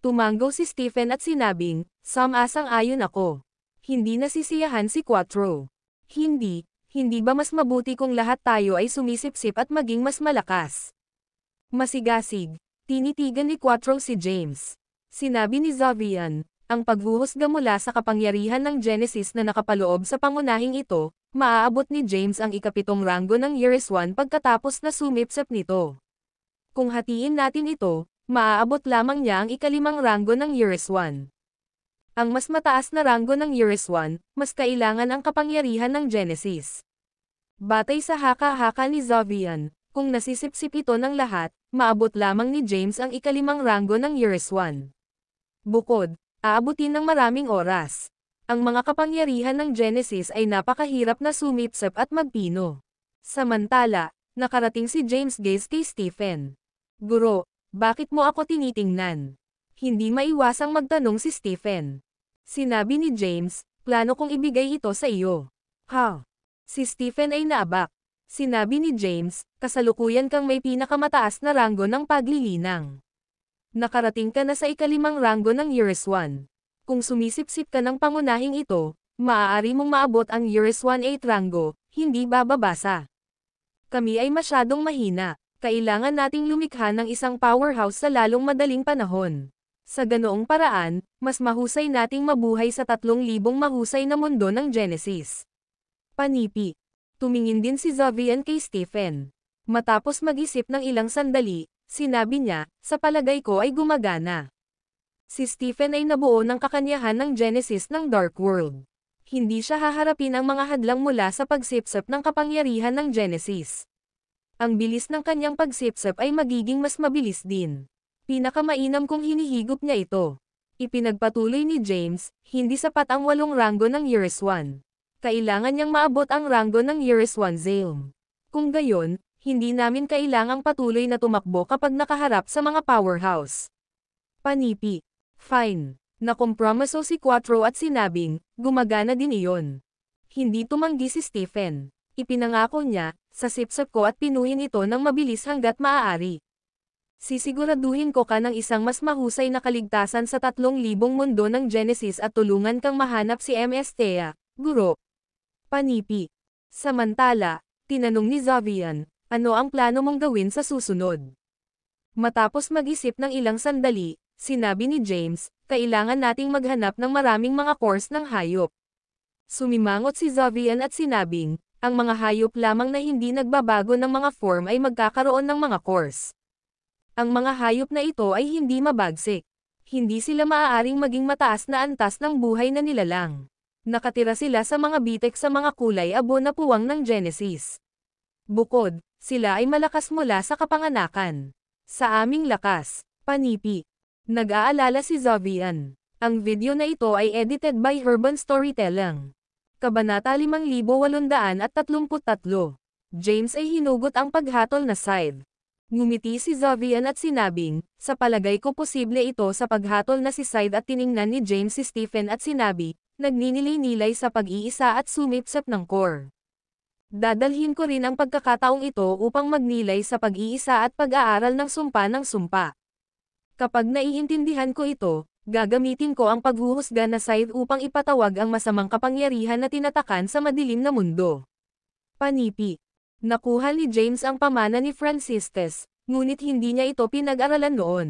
Tumango si Stephen at sinabing, asang-ayon ako. Hindi nasisiyahan si Quattro. Hindi ba mas mabuti kung lahat tayo ay sumisipsip at maging mas malakas? Masigasig, tinitigan ni Quattro si James. Sinabi ni Xavian, ang paghuhusga mula sa kapangyarihan ng Genesis na nakapaloob sa pangunahing ito, maaabot ni James ang ika-7 ranggo ng Euryswan pagkatapos na sumipsip nito. Kung hatiin natin ito, maaabot lamang niya ang ika-5 ranggo ng Euryswan. Ang mas mataas na ranggo ng Euryswan, mas kailangan ang kapangyarihan ng Genesis. Batay sa haka-haka ni Xavian, kung nasisipsip ito ng lahat, maabot lamang ni James ang ika-5 ranggo ng Euryswan. Bukod, aabutin ng maraming oras. Ang mga kapangyarihan ng Genesis ay napakahirap na sumipsip at magpino. Samantala, nakarating si James Gaze kay Stephen. Guro, bakit mo ako tinitingnan? Hindi maiwasang magtanong si Stephen. Sinabi ni James, plano kong ibigay ito sa iyo. Ha? Si Stephen ay naabak. Sinabi ni James, kasalukuyan kang may pinakamataas na ranggo ng paglilinang. Nakarating ka na sa ikalimang ranggo ng Years 1. Kung sumisipsip ka ng pangunahing ito, maaari mong maabot ang Years 1-8 ranggo, hindi bababasa. Kami ay masyadong mahina. Kailangan nating lumikha ng isang powerhouse sa lalong madaling panahon. Sa ganoong paraan, mas mahusay nating mabuhay sa 3,000 mahusay na mundo ng Genesis. Panipi. Tumingin din si Xavian kay Stephen. Matapos mag-isip ng ilang sandali, sinabi niya, sa palagay ko ay gumagana. Si Stephen ay nabuo ng kakanyahan ng Genesis ng Dark World. Hindi siya haharapin ang mga hadlang mula sa pagsipsip ng kapangyarihan ng Genesis. Ang bilis ng kanyang pagsipsip ay magiging mas mabilis din. Pinakamainam kung hinihigop niya ito. Ipinagpatuloy ni James, hindi sapat ang 8 ranggo ng Years 1. Kailangan niyang maabot ang ranggo ng Years 1 Zalem. Kung gayon, hindi namin kailangang patuloy na tumakbo kapag nakaharap sa mga powerhouse. Panipi. Fine. Nakompromiso si Quattro at sinabing, gumagana din iyon. Hindi tumanggi si Stephen. Ipinangako niya, sa sipsip ko at pinuhin ito ng mabilis hanggat maaari. Sisiguraduhin ko ka ng isang mas mahusay na kaligtasan sa 3,000 mundo ng Genesis at tulungan kang mahanap si Ms. Thea, guro. Panipi. Samantala, tinanong ni Xavian, ano ang plano mong gawin sa susunod? Matapos mag-isip ng ilang sandali, sinabi ni James, kailangan nating maghanap ng maraming mga course ng hayop. Sumimangot si Xavian at sinabing, ang mga hayop lamang na hindi nagbabago ng mga form ay magkakaroon ng mga course. Ang mga hayop na ito ay hindi mabagsik. Hindi sila maaaring maging mataas na antas ng buhay na nilalang. Nakatira sila sa mga bitek sa mga kulay abo na puwang ng Genesis. Bukod, sila ay malakas mula sa kapanganakan. Sa aming lakas, panipi. Nag-aalala si Xavian. Ang video na ito ay edited by Urban Storytelling. Kabanata 5833. James ay hinugot ang paghatol na side. Ngumiti si Xavian at sinabing, sa palagay ko posible ito sa paghatol na si Side at tiningnan ni James si Stephen at sinabi, nagninilay-nilay sa pag-iisa at sumipsip ng core. Dadalhin ko rin ang pagkakataong ito upang magnilay sa pag-iisa at pag-aaral ng sumpa. Kapag naiintindihan ko ito, gagamitin ko ang paghuhusga na Side upang ipatawag ang masamang kapangyarihan na tinatakan sa madilim na mundo. Panipi. Nakuha ni James ang pamana ni Franciscus, ngunit hindi niya ito pinag-aralan noon.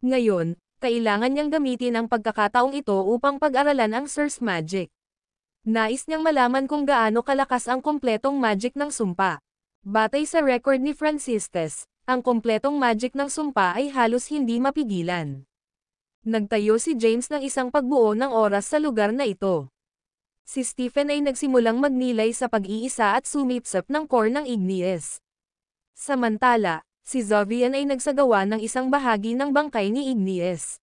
Ngayon, kailangan niyang gamitin ang pagkakataong ito upang pag-aralan ang source magic. Nais niyang malaman kung gaano kalakas ang kompletong magic ng sumpa. Batay sa record ni Franciscus, ang kompletong magic ng sumpa ay halos hindi mapigilan. Nagtayo si James ng isang pagbuo ng oras sa lugar na ito. Si Stephen ay nagsimulang magnilay sa pag-iisa at sumipsip ng core ng Igneous. Samantala, si Xavian ay nagsagawa ng isang bahagi ng bangkay ni Igneous.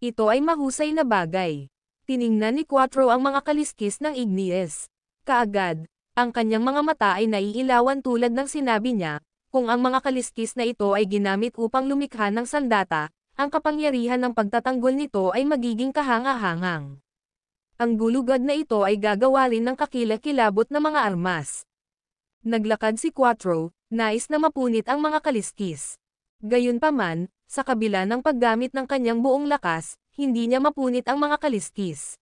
Ito ay mahusay na bagay. Tiningnan ni Quattro ang mga kaliskis ng Igneous. Kaagad, ang kanyang mga mata ay naiilawan tulad ng sinabi niya, kung ang mga kaliskis na ito ay ginamit upang lumikha ng sandata, ang kapangyarihan ng pagtatanggol nito ay magiging kahanga-hangang. Ang gulugad na ito ay gagawa rin ng kakilakilabot na mga armas. Naglakad si Quattro, nais na mapunit ang mga kaliskis. Gayunpaman, sa kabila ng paggamit ng kanyang buong lakas, hindi niya mapunit ang mga kaliskis.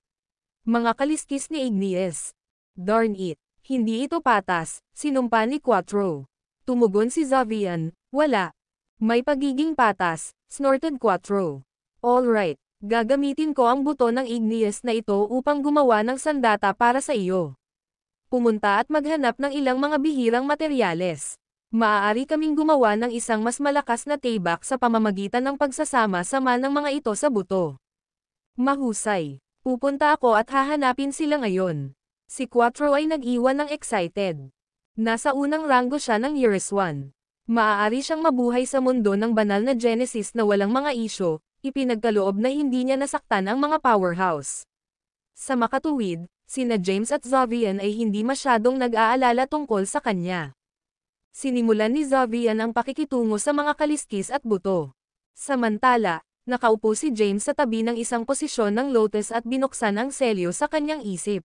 Mga kaliskis ni Igneous. Darn it, hindi ito patas, sinumpa ni Quattro. Tumugon si Xavian, wala. May pagiging patas, snorted Quattro. Alright. Gagamitin ko ang buto ng Igneous na ito upang gumawa ng sandata para sa iyo. Pumunta at maghanap ng ilang mga bihirang materyales. Maaari kaming gumawa ng isang mas malakas na taybak sa pamamagitan ng pagsasama-sama ng mga ito sa buto. Mahusay. Pupunta ako at hahanapin sila ngayon. Si Quattro ay nag-iwan ng excited. Nasa unang ranggo siya ng Years 1. Maaari siyang mabuhay sa mundo ng banal na Genesis na walang mga isyo, ipinagkaloob na hindi niya nasaktan ang mga powerhouse. Sa makatuwid, sina James at Xavian ay hindi masyadong nag-aalala tungkol sa kanya. Sinimulan ni Xavian ang pakikitungo sa mga kaliskis at buto. Samantala, Nakaupo si James sa tabi ng isang posisyon ng lotus at binuksan ang selyo sa kanyang isip.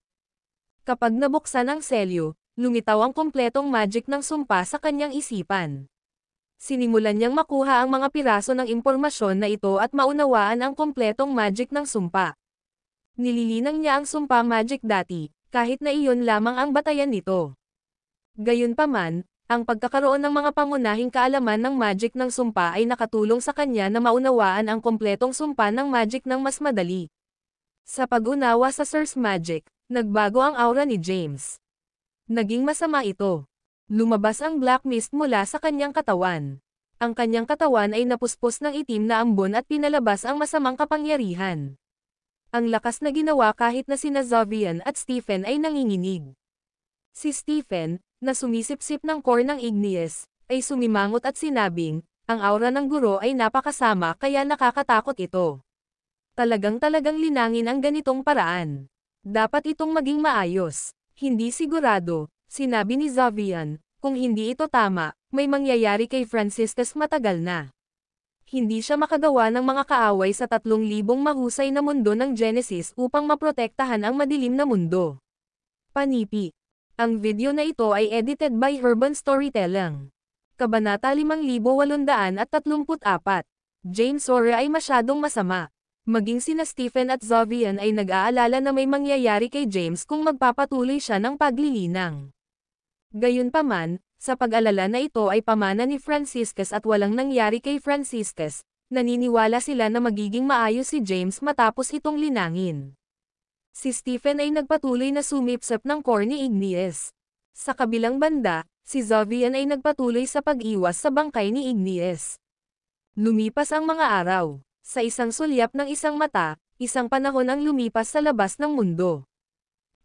Kapag nabuksan ang selyo, lumitaw ang kumpletong magic ng sumpa sa kanyang isipan. Sinimulan niyang makuha ang mga piraso ng impormasyon na ito at maunawaan ang kumpletong magic ng sumpa. Nililinang niya ang sumpa magic dati, kahit na iyon lamang ang batayan nito. Gayunpaman, ang pagkakaroon ng mga pangunahing kaalaman ng magic ng sumpa ay nakatulong sa kanya na maunawaan ang kumpletong sumpa ng magic ng mas madali. Sa pag-unawa sa Source Magic, nagbago ang aura ni James. Naging masama ito. Lumabas ang black mist mula sa kanyang katawan. Ang kanyang katawan ay napuspos ng itim na ambon at pinalabas ang masamang kapangyarihan. Ang lakas na ginawa kahit na sina Zovian at Stephen ay nanginginig. Si Stephen, na sumisipsip ng core ng Igneous, ay sumimangot at sinabing, ang aura ng guro ay napakasama kaya nakakatakot ito. Talagang linangin ang ganitong paraan. Dapat itong maging maayos. Hindi sigurado, sinabi ni Zovian, kung hindi ito tama, may mangyayari kay Franciscus matagal na. Hindi siya makagawa ng mga kaaway sa 3,000 mahusay na mundo ng Genesis upang maprotektahan ang madilim na mundo. Panipi. Ang video na ito ay edited by Urban Storytelling. Kabanata 5834. James Sora ay masyadong masama. Maging sina Stephen at Zovian ay nag-aalala na may mangyayari kay James kung magpapatuloy siya ng paglilinang. Gayunpaman, sa pag-alala na ito ay pamana ni Franciscus at walang nangyari kay Franciscus, naniniwala sila na magiging maayos si James matapos itong linangin. Si Stephen ay nagpatuloy na sumipsap ng core ni Igneous. Sa kabilang banda, si Zovian ay nagpatuloy sa pag-iwas sa bangkay ni Igneous. Lumipas ang mga araw. Sa isang sulyap ng isang mata, isang panahon ang lumipas sa labas ng mundo.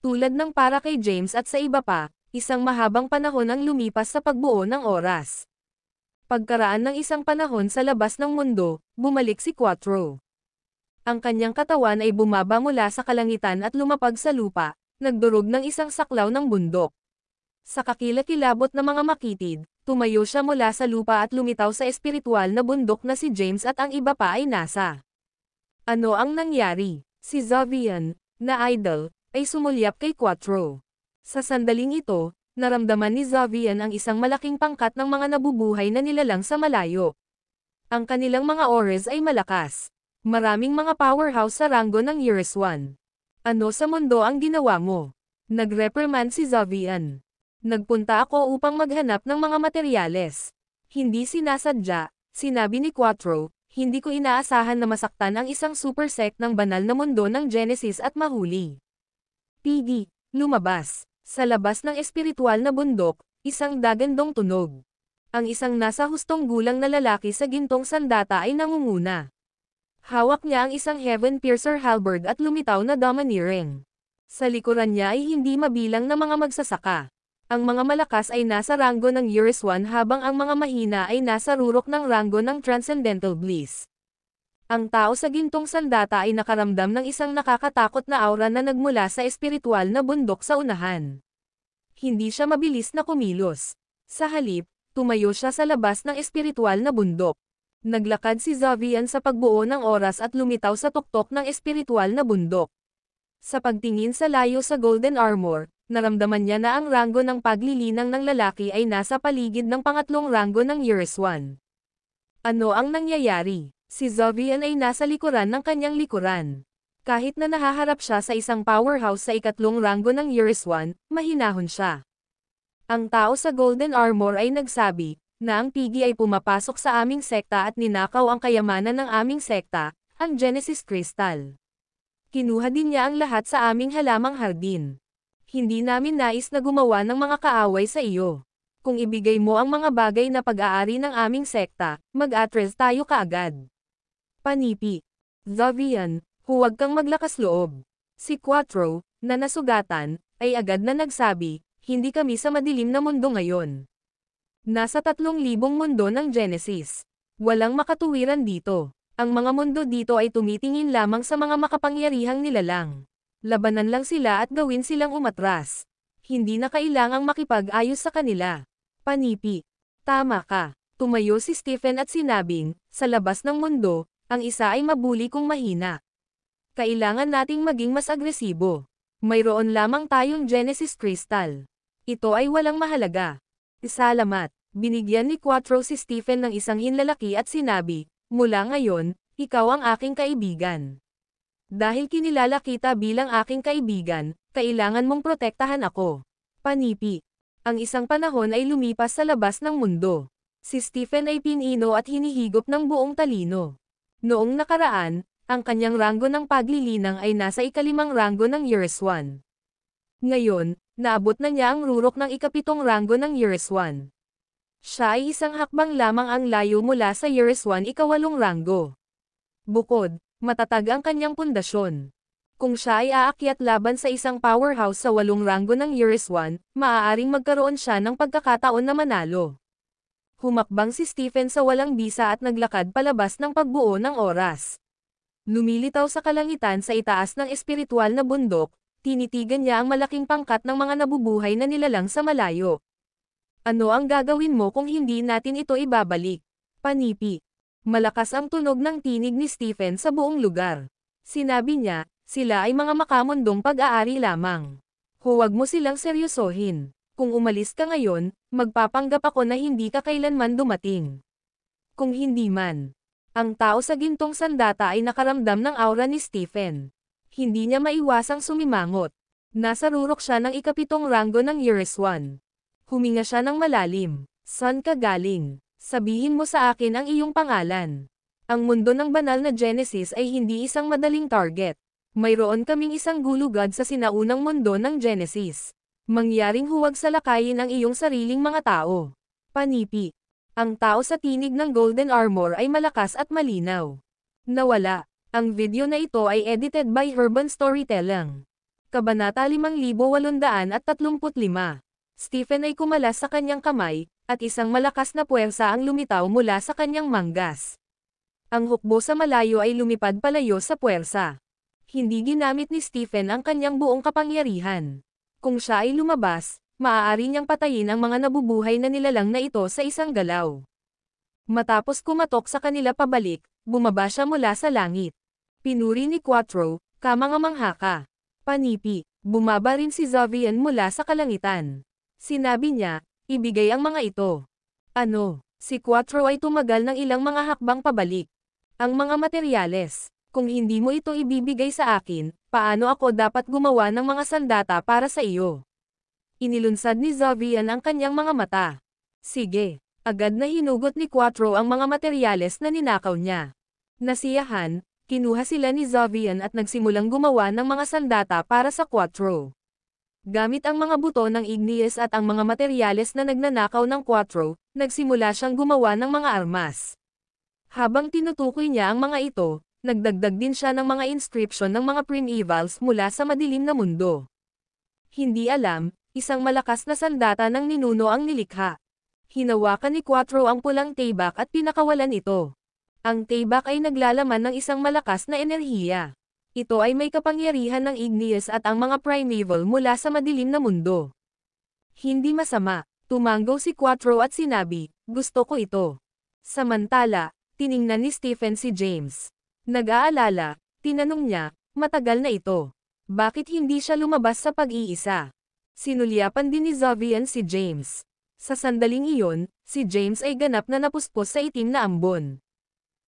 Tulad ng para kay James at sa iba pa, isang mahabang panahon ang lumipas sa pagbuo ng oras. Pagkaraan ng isang panahon sa labas ng mundo, bumalik si Quattro. Ang kanyang katawan ay bumaba mula sa kalangitan at lumapag sa lupa, nagdurog ng isang saklaw ng bundok. Sa kakilakilabot na mga makitid, tumayo siya mula sa lupa at lumitaw sa espiritual na bundok na si James at ang iba pa ay nasa. Ano ang nangyari? Si Zovian, na idol, ay sumulyap kay Quattro. Sa sandaling ito, naramdaman ni Zovian ang isang malaking pangkat ng mga nabubuhay na nilalang sa malayo. Ang kanilang mga auras ay malakas. Maraming mga powerhouse sa ranggo ng Eurus 1. Ano sa mundo ang ginawa mo? Nagreprimand si Zovian. Nagpunta ako upang maghanap ng mga materyales. Hindi sinasadya, sinabi ni Quattro, hindi ko inaasahan na masaktan ang isang super sect ng banal na mundo ng Genesis at mahuli. PD, lumabas. Sa labas ng espiritual na bundok, isang dagandong tunog. Ang isang nasa hustong gulang na lalaki sa gintong sandata ay nangunguna. Hawak niya ang isang heaven piercer halberd at lumitaw na domineering. Sa likuran niya ay hindi mabilang na mga magsasaka. Ang mga malakas ay nasa ranggo ng Eurus 1 habang ang mga mahina ay nasa rurok ng ranggo ng Transcendental Bliss. Ang tao sa gintong sandata ay nakaramdam ng isang nakakatakot na aura na nagmula sa espiritual na bundok sa unahan. Hindi siya mabilis na kumilos. Sa halip, tumayo siya sa labas ng espiritual na bundok. Naglakad si Zovian sa pagbuo ng oras at lumitaw sa tuktok ng espiritual na bundok. Sa pagtingin sa layo sa golden armor, naramdaman niya na ang ranggo ng paglilinang ng lalaki ay nasa paligid ng pangatlong ranggo ng Eurus 1. Ano ang nangyayari? Si Zovian ay nasa likuran ng kanyang likuran. Kahit na nahaharap siya sa isang powerhouse sa ikatlong ranggo ng Eurus 1, mahinahon siya. Ang tao sa golden armor ay nagsabi, na ang Piggy ay pumapasok sa aming sekta at ninakaw ang kayamanan ng aming sekta, ang Genesis Crystal. Kinuha din niya ang lahat sa aming halamang hardin. Hindi namin nais na gumawa ng mga kaaway sa iyo. Kung ibigay mo ang mga bagay na pag-aari ng aming sekta, mag-atres tayo kaagad. Panipi. Zovian, huwag kang maglakas loob. Si Quattro, na nasugatan, ay agad na nagsabi, hindi kami sa madilim na mundo ngayon. Nasa 3,000 mundo ng Genesis. Walang makatuwiran dito. Ang mga mundo dito ay tumitingin lamang sa mga makapangyarihang nilalang. Labanan lang sila at gawin silang umatras. Hindi na kailangang makipag-ayos sa kanila. Panipi. Tama ka. Tumayo si Stephen at sinabing, sa labas ng mundo, Ang isa ay mabuli kung mahina. Kailangan nating maging mas agresibo. Mayroon lamang tayong Genesis Crystal. Ito ay walang mahalaga. Salamat. Binigyan ni Quattro si Stephen ng isang hinlalaki at sinabi, mula ngayon, ikaw ang aking kaibigan. Dahil kinilala kita bilang aking kaibigan, kailangan mong protektahan ako. Panipi. Ang isang panahon ay lumipas sa labas ng mundo. Si Stephen ay pinino at hinihigop ng buong talino. Noong nakaraan, ang kanyang ranggo ng paglilinang ay nasa ikalimang ranggo ng Years 1. Ngayon, naabot na niya ang rurok ng ikapitong ranggo ng Years 1. Siya ay isang hakbang lamang ang layo mula sa Years 1 ikawalong ranggo. Bukod, matatag ang kanyang pundasyon. Kung siya ay aakyat laban sa isang powerhouse sa 8 ranggo ng Years 1, maaaring magkaroon siya ng pagkakataon na manalo. Humakbang si Stephen sa walang bisa at naglakad palabas ng pagbuo ng oras. Lumilitaw sa kalangitan sa itaas ng espiritual na bundok, tinitigan niya ang malaking pangkat ng mga nabubuhay na nilalang sa malayo. Ano ang gagawin mo kung hindi natin ito ibabalik? Panipi. Malakas ang tunog ng tinig ni Stephen sa buong lugar. Sinabi niya, sila ay mga makamundong pag-aari lamang. Huwag mo silang seryosohin. Kung umalis ka ngayon, magpapanggap ako na hindi ka kailanman dumating. Kung hindi man. Ang tao sa gintong sandata ay nakaramdam ng aura ni Stephen. Hindi niya maiwasang sumimangot. Nasa rurok siya ng ikapitong ranggo ng Years 1. Huminga siya ng malalim. Saan ka galing? Sabihin mo sa akin ang iyong pangalan. Ang mundo ng banal na Genesis ay hindi isang madaling target. Mayroon kaming isang gulugad sa sinaunang mundo ng Genesis. Mangyaring huwag salakayin ang iyong sariling mga tao. Panipi. Ang tao sa tinig ng Golden Armor ay malakas at malinaw. Nawala. Ang video na ito ay edited by Urban Storytelling. Kabanata 5835. Stephen ay kumalas sa kanyang kamay, at isang malakas na puwersa ang lumitaw mula sa kanyang manggas. Ang hukbo sa malayo ay lumipad palayo sa puwersa. Hindi ginamit ni Stephen ang kanyang buong kapangyarihan. Kung siya ay lumabas, maaari niyang patayin ang mga nabubuhay na nilalang na ito sa isang galaw. Matapos kumatok sa kanila pabalik, bumaba siya mula sa langit. Pinuri ni Quattro, kamangamangha ka. Panipi, bumaba rin si Xavian mula sa kalangitan. Sinabi niya, ibigay ang mga ito. Ano? Si Quattro ay tumagal ng ilang mga hakbang pabalik. Ang mga materyales. Kung hindi mo ito ibibigay sa akin, paano ako dapat gumawa ng mga sandata para sa iyo? Inilunsad ni Xavian ang kanyang mga mata. Sige. Agad na hinugot ni Quattro ang mga materyales na ninakaw niya. Nasiyahan, kinuha sila ni Xavian at nagsimulang gumawa ng mga sandata para sa Quattro. Gamit ang mga buto ng Igneous at ang mga materyales na nagnanakaw ng Quattro, nagsimula siyang gumawa ng mga armas. Habang tinutukoy niya ang mga ito, nagdagdag din siya ng mga inscription ng mga primevals mula sa madilim na mundo. Hindi alam, isang malakas na sandata ng ninuno ang nilikha. Hinawakan ni Quattro ang pulang taybak at pinakawalan ito. Ang taybak ay naglalaman ng isang malakas na enerhiya. Ito ay may kapangyarihan ng Igneous at ang mga primeval mula sa madilim na mundo. Hindi masama, tumanggaw si Quattro at sinabi, gusto ko ito. Samantala, tiningnan ni Stephen si James. Nag-aalala, tinanong niya, matagal na ito. Bakit hindi siya lumabas sa pag-iisa? Sinulyapan din ni Xavian si James. Sa sandaling iyon, si James ay ganap na napuspos sa itim na ambon.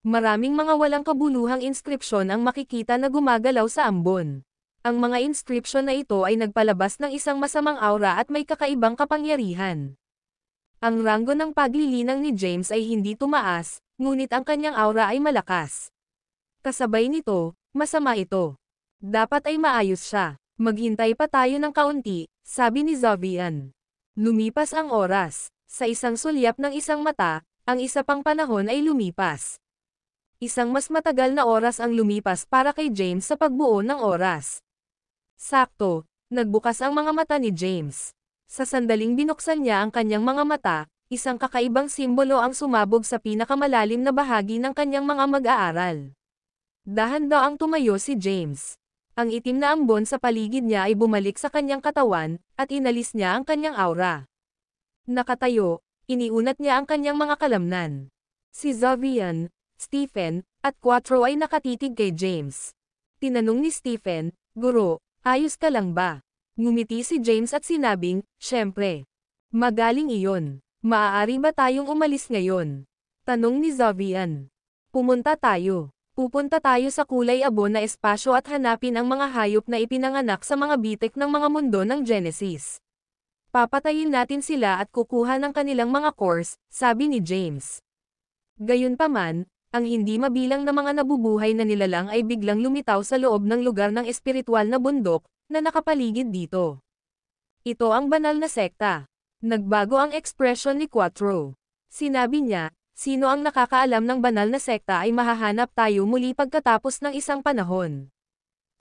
Maraming mga walang kabuluhang inskripsyon ang makikita na gumagalaw sa ambon. Ang mga inskripsyon na ito ay nagpalabas ng isang masamang aura at may kakaibang kapangyarihan. Ang ranggo ng paglilinang ni James ay hindi tumaas, ngunit ang kanyang aura ay malakas. Kasabay nito, masama ito. Dapat ay maayos siya. Maghintay pa tayo ng kaunti, sabi ni Xavian. Lumipas ang oras. Sa isang sulyap ng isang mata, ang isa pang panahon ay lumipas. Isang mas matagal na oras ang lumipas para kay James sa pagbuo ng oras. Sakto, nagbukas ang mga mata ni James. Sa sandaling binuksan niya ang kanyang mga mata, isang kakaibang simbolo ang sumabog sa pinakamalalim na bahagi ng kanyang mga mag-aaral. Dahan-daang tumayo si James. Ang itim na ambon sa paligid niya ay bumalik sa kanyang katawan, at inalis niya ang kanyang aura. Nakatayo, iniunat niya ang kanyang mga kalamnan. Si Xavian, Stephen, At 4 ay nakatitig kay James. Tinanong ni Stephen, "Guro, ayos ka lang ba?" Ngumiti si James at sinabing, "Syempre. Magaling iyon. Maaari ba tayong umalis ngayon?" Tanong ni Zovian. "Pupunta tayo. Pupunta tayo sa kulay abo na espasyo at hanapin ang mga hayop na ipinanganak sa mga bitik ng mga mundo ng Genesis. Papatayin natin sila at kukuha ng kanilang mga cores," sabi ni James. Gayunpaman, ang hindi mabilang na mga nabubuhay na nilalang ay biglang lumitaw sa loob ng lugar ng espiritual na bundok, na nakapaligid dito. Ito ang banal na sekta. Nagbago ang ekspresyon ni Quattro. Sinabi niya, "Sino ang nakakaalam ng banal na sekta ay mahahanap tayo muli pagkatapos ng isang panahon."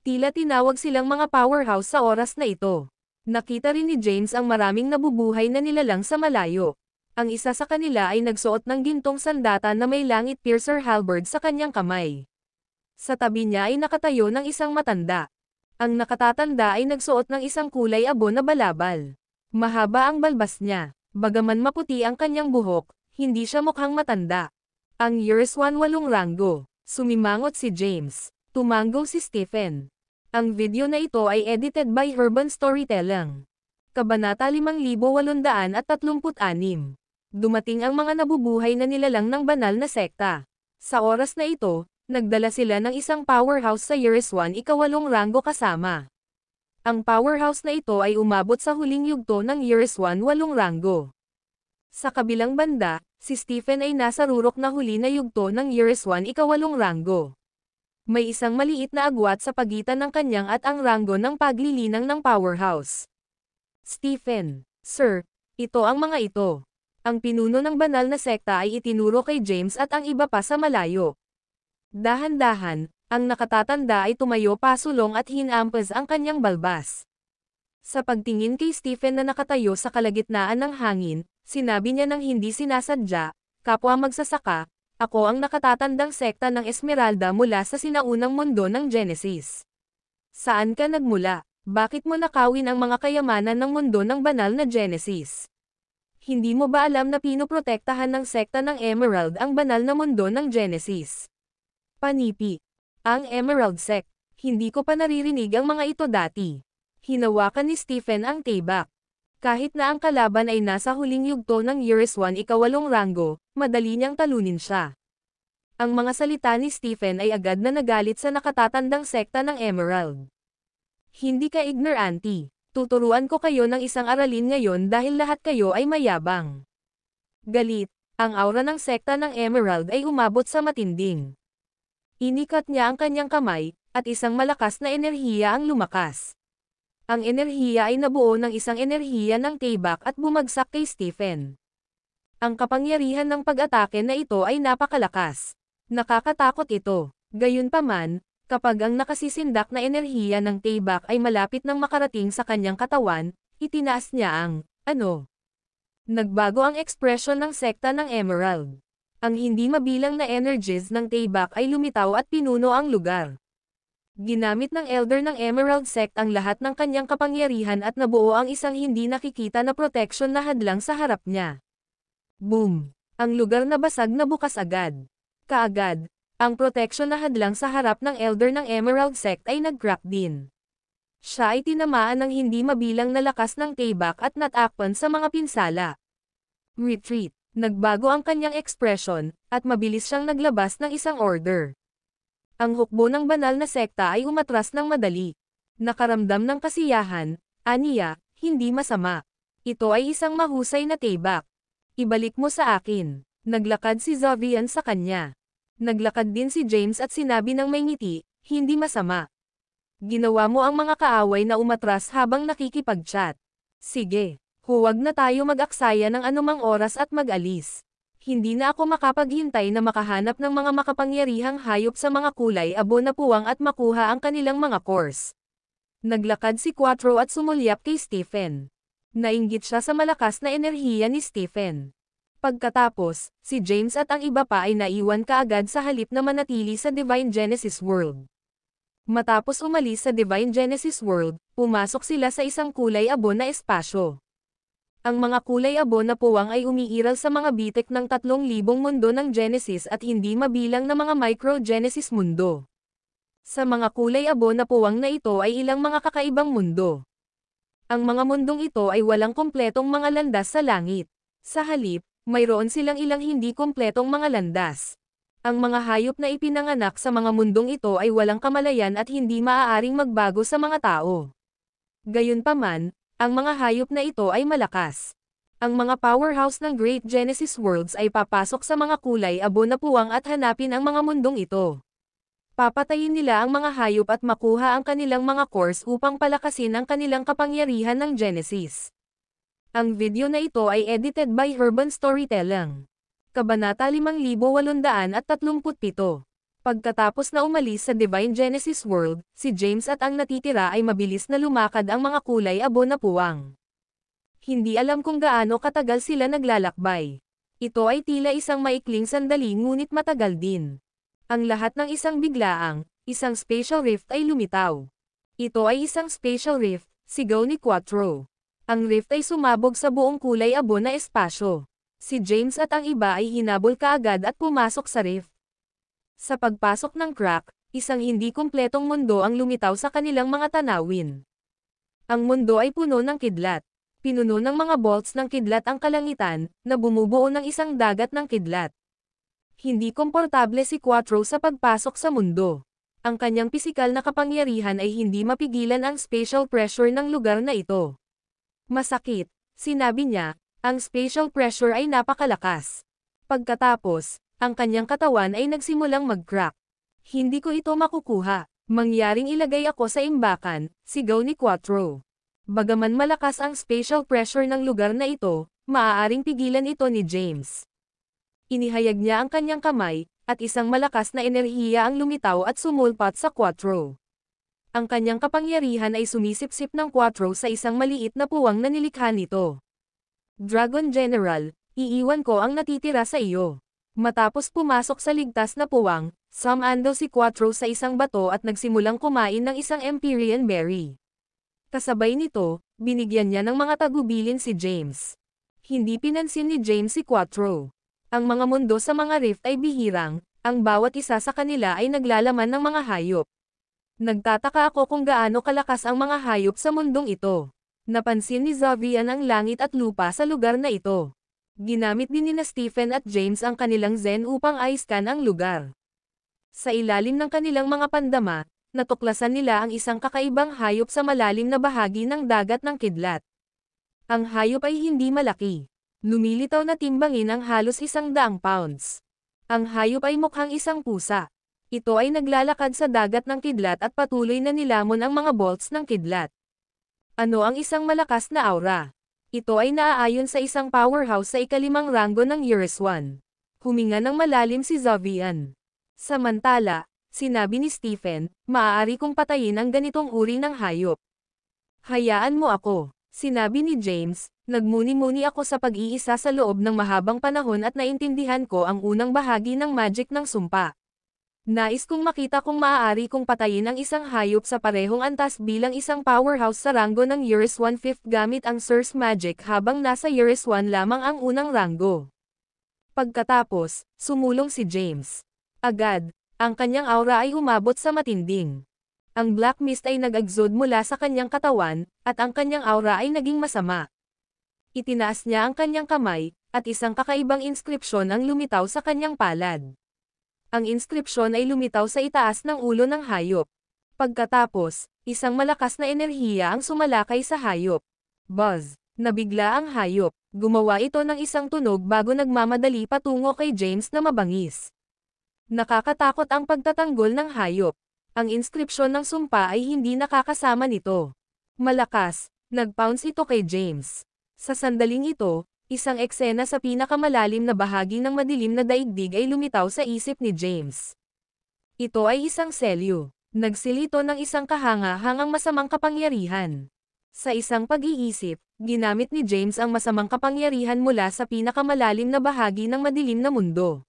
Tila tinawag silang mga powerhouse sa oras na ito. Nakita rin ni James ang maraming nabubuhay na nilalang sa malayo. Ang isa sa kanila ay nagsuot ng gintong sandata na may langit piercer halberd sa kanyang kamay. Sa tabi niya ay nakatayo ng isang matanda. Ang nakatatanda ay nagsuot ng isang kulay abo na balabal. Mahaba ang balbas niya. Bagaman maputi ang kanyang buhok, hindi siya mukhang matanda. Ang Years 1 8 ranggo. Sumimangot si James. Tumango si Stephen. Ang video na ito ay edited by Urban Storytelling. Kabanata 5836. Dumating ang mga nabubuhay na nilalang ng banal na sekta. Sa oras na ito, nagdala sila ng isang powerhouse sa Years 1 8 ranggo kasama. Ang powerhouse na ito ay umabot sa huling yugto ng Years 1 8 ranggo. Sa kabilang banda, si Stephen ay nasa rurok na huli na yugto ng Years 1 8 ranggo. May isang maliit na agwat sa pagitan ng kanyang at ang ranggo ng paglilinang ng powerhouse. "Stephen, Sir, ito ang mga ito." Ang pinuno ng banal na sekta ay itinuro kay James at ang iba pa sa malayo. Dahan-dahan, ang nakatatanda ay tumayo pasulong at hinampas ang kanyang balbas. Sa pagtingin kay Stephen na nakatayo sa kalagitnaan ng hangin, sinabi niya ng hindi sinasadya, "Kapwa magsasaka, ako ang nakatatandang sekta ng Esmeralda mula sa sinaunang mundo ng Genesis. Saan ka nagmula? Bakit mo nakawin ang mga kayamanan ng mundo ng banal na Genesis? Hindi mo ba alam na pinoprotektahan ng sekta ng Emerald ang banal na mundo ng Genesis?" Panipi. Ang Emerald Sect. Hindi ko pa naririnig ang mga ito dati. Hinawakan ni Stephen ang tibak. Kahit na ang kalaban ay nasa huling yugto ng Years 1 8 ranggo, madali niyang talunin siya. Ang mga salita ni Stephen ay agad na nagalit sa nakatatandang sekta ng Emerald. "Hindi ka ignorante. Tuturuan ko kayo ng isang aralin ngayon dahil lahat kayo ay mayabang." Galit, ang aura ng sekta ng Emerald ay umabot sa matinding. Inikat niya ang kanyang kamay, at isang malakas na enerhiya ang lumakas. Ang enerhiya ay nabuo ng isang enerhiya ng tibak at bumagsak kay Stephen. Ang kapangyarihan ng pag-atake na ito ay napakalakas. Nakakatakot ito. Gayunpaman, kapag ang nakasisindak na enerhiya ng tibak ay malapit nang makarating sa kanyang katawan, itinaas niya ang, Nagbago ang ekspresyon ng sekta ng Emerald. Ang hindi mabilang na energies ng tibak ay lumitaw at pinuno ang lugar. Ginamit ng elder ng Emerald Sect ang lahat ng kanyang kapangyarihan at nabuo ang isang hindi nakikita na protection na hadlang sa harap niya. Boom! Ang lugar na basag na bukas agad. Kaagad, ang protection na hadlang sa harap ng elder ng Emerald Sect ay nag-crack din. Siya ay tinamaan ng hindi mabilang na lakas ng tibak at natakpan sa mga pinsala. Retreat. Nagbago ang kanyang ekspresyon, at mabilis siyang naglabas ng isang order. Ang hukbo ng banal na sekta ay umatras ng madali. Nakaramdam ng kasiyahan, aniya, "Hindi masama. Ito ay isang mahusay na tibak. Ibalik mo sa akin." Naglakad si Zovian sa kanya. Naglakad din si James at sinabi ng may ngiti, "Hindi masama. Ginawa mo ang mga kaaway na umatras habang nakikipag-chat. Sige, huwag na tayo mag-aksaya ng anumang oras at mag-alis. Hindi na ako makapaghintay na makahanap ng mga makapangyarihang hayop sa mga kulay abo na puwang at makuha ang kanilang mga cores." Naglakad si Quattro at sumulyap kay Stephen. Nainggit siya sa malakas na enerhiya ni Stephen. Pagkatapos, si James at ang iba pa ay naiwan kaagad sa halip na manatili sa Divine Genesis World. Matapos umalis sa Divine Genesis World, pumasok sila sa isang kulay abo na espasyo. Ang mga kulay abo na puwang ay umiiral sa mga bitik ng 3,000 mundo ng Genesis at hindi mabilang na mga micro-Genesis mundo. Sa mga kulay abo na puwang na ito ay ilang mga kakaibang mundo. Ang mga mundong ito ay walang kumpletong mga landas sa langit. Sa halip, mayroon silang ilang hindi kumpletong mga landas. Ang mga hayop na ipinanganak sa mga mundong ito ay walang kamalayan at hindi maaaring magbago sa mga tao. Gayunpaman, ang mga hayop na ito ay malakas. Ang mga powerhouse ng Great Genesis Worlds ay papasok sa mga kulay abo na puwang at hanapin ang mga mundong ito. Papatayin nila ang mga hayop at makuha ang kanilang mga cores upang palakasin ang kanilang kapangyarihan ng Genesis. Ang video na ito ay edited by Urban Storytelling. Kabanata 5837. Pagkatapos na umalis sa Divine Genesis World, si James at ang natitira ay mabilis na lumakad ang mga kulay abo na puwang. Hindi alam kung gaano katagal sila naglalakbay. Ito ay tila isang maikling sandali ngunit matagal din. Ang lahat ng isang biglaang, isang spatial rift ay lumitaw. Ito ay isang spatial rift, sigaw ni Quattro. Ang rift ay sumabog sa buong kulay abo na espasyo. Si James at ang iba ay hinabol kaagad at pumasok sa rift. Sa pagpasok ng crack, isang hindi kumpletong mundo ang lumitaw sa kanilang mga tanawin. Ang mundo ay puno ng kidlat. Pinuno ng mga bolts ng kidlat ang kalangitan, na bumubuo ng isang dagat ng kidlat. Hindi komportable si Quattro sa pagpasok sa mundo. Ang kanyang pisikal na kapangyarihan ay hindi mapigilan ang spatial pressure ng lugar na ito. Masakit, sinabi niya, ang spatial pressure ay napakalakas. Pagkatapos, ang kanyang katawan ay nagsimulang mag-crack. Hindi ko ito makukuha. Mangyaring ilagay ako sa imbakan, sigaw ni Quattro. Bagaman malakas ang spatial pressure ng lugar na ito, maaaring pigilan ito ni James. Inihayag niya ang kanyang kamay, at isang malakas na enerhiya ang lumitaw at sumulpat sa Quattro. Ang kanyang kapangyarihan ay sumisipsip ng Quattro sa isang maliit na puwang na nilikha nito. Dragon General, iiwan ko ang natitira sa iyo. Matapos pumasok sa ligtas na puwang, sumando si Quattro sa isang bato at nagsimulang kumain ng isang Empyrean berry. Kasabay nito, binigyan niya ng mga tagubilin si James. Hindi pinansin ni James si Quattro. Ang mga mundo sa mga rift ay bihirang, ang bawat isa sa kanila ay naglalaman ng mga hayop. Nagtataka ako kung gaano kalakas ang mga hayop sa mundong ito. Napansin ni Xavian ang langit at lupa sa lugar na ito. Ginamit din nina Stephen at James ang kanilang Zen upang i-scan ang lugar. Sa ilalim ng kanilang mga pandama, natuklasan nila ang isang kakaibang hayop sa malalim na bahagi ng dagat ng kidlat. Ang hayop ay hindi malaki. Lumilitaw na timbangin ang halos 100 pounds. Ang hayop ay mukhang isang pusa. Ito ay naglalakad sa dagat ng kidlat at patuloy na nilamon ang mga bolts ng kidlat. Ano ang isang malakas na aura? Ito ay naaayon sa isang powerhouse sa ika-5 ranggo ng Eurus 1. Huminga ng malalim si Xavian. Samantala, sinabi ni Stephen, maaari kong patayin ang ganitong uri ng hayop. Hayaan mo ako, sinabi ni James. Nagmuni-muni ako sa pag-iisa sa loob ng mahabang panahon at naintindihan ko ang unang bahagi ng magic ng sumpa. Nais kong makita kung maaari kong patayin ang isang hayop sa parehong antas bilang isang powerhouse sa ranggo ng Eurus 1/5 gamit ang Source Magic habang nasa Eurus 1 lamang ang unang ranggo. Pagkatapos, sumulong si James. Agad, ang kanyang aura ay umabot sa matinding. Ang black mist ay nag-exude mula sa kanyang katawan, at ang kanyang aura ay naging masama. Itinaas niya ang kanyang kamay, at isang kakaibang inskripsyon ang lumitaw sa kanyang palad. Ang inskripsyon ay lumitaw sa itaas ng ulo ng hayop. Pagkatapos, isang malakas na enerhiya ang sumalakay sa hayop. Buzz! Nabigla ang hayop. Gumawa ito ng isang tunog bago nagmamadali patungo kay James na mabangis. Nakakatakot ang pagtatanggol ng hayop. Ang inskripsyon ng sumpa ay hindi nakakasama nito. Malakas, nag-pounce ito kay James. Sa sandaling ito, isang eksena sa pinakamalalim na bahagi ng madilim na daigdig ay lumitaw sa isip ni James. Ito ay isang selyo. Nagsilito ng isang kahanga-hangang masamang kapangyarihan. Sa isang pag-iisip, ginamit ni James ang masamang kapangyarihan mula sa pinakamalalim na bahagi ng madilim na mundo.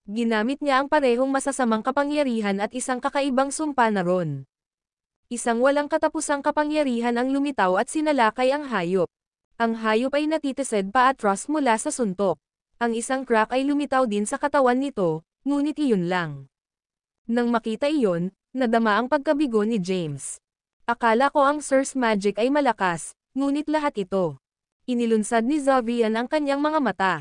Ginamit niya ang parehong masasamang kapangyarihan at isang kakaibang sumpa na ron. Isang walang katapusang kapangyarihan ang lumitaw at sinalakay ang hayop. Ang hayop ay natitised pa atras mula sa suntok. Ang isang crack ay lumitaw din sa katawan nito, ngunit iyon lang. Nang makita iyon, nadama ang pagkabigo ni James. Akala ko ang Surge Magic ay malakas, ngunit lahat ito. Inilunsad ni Xavian ang kanyang mga mata.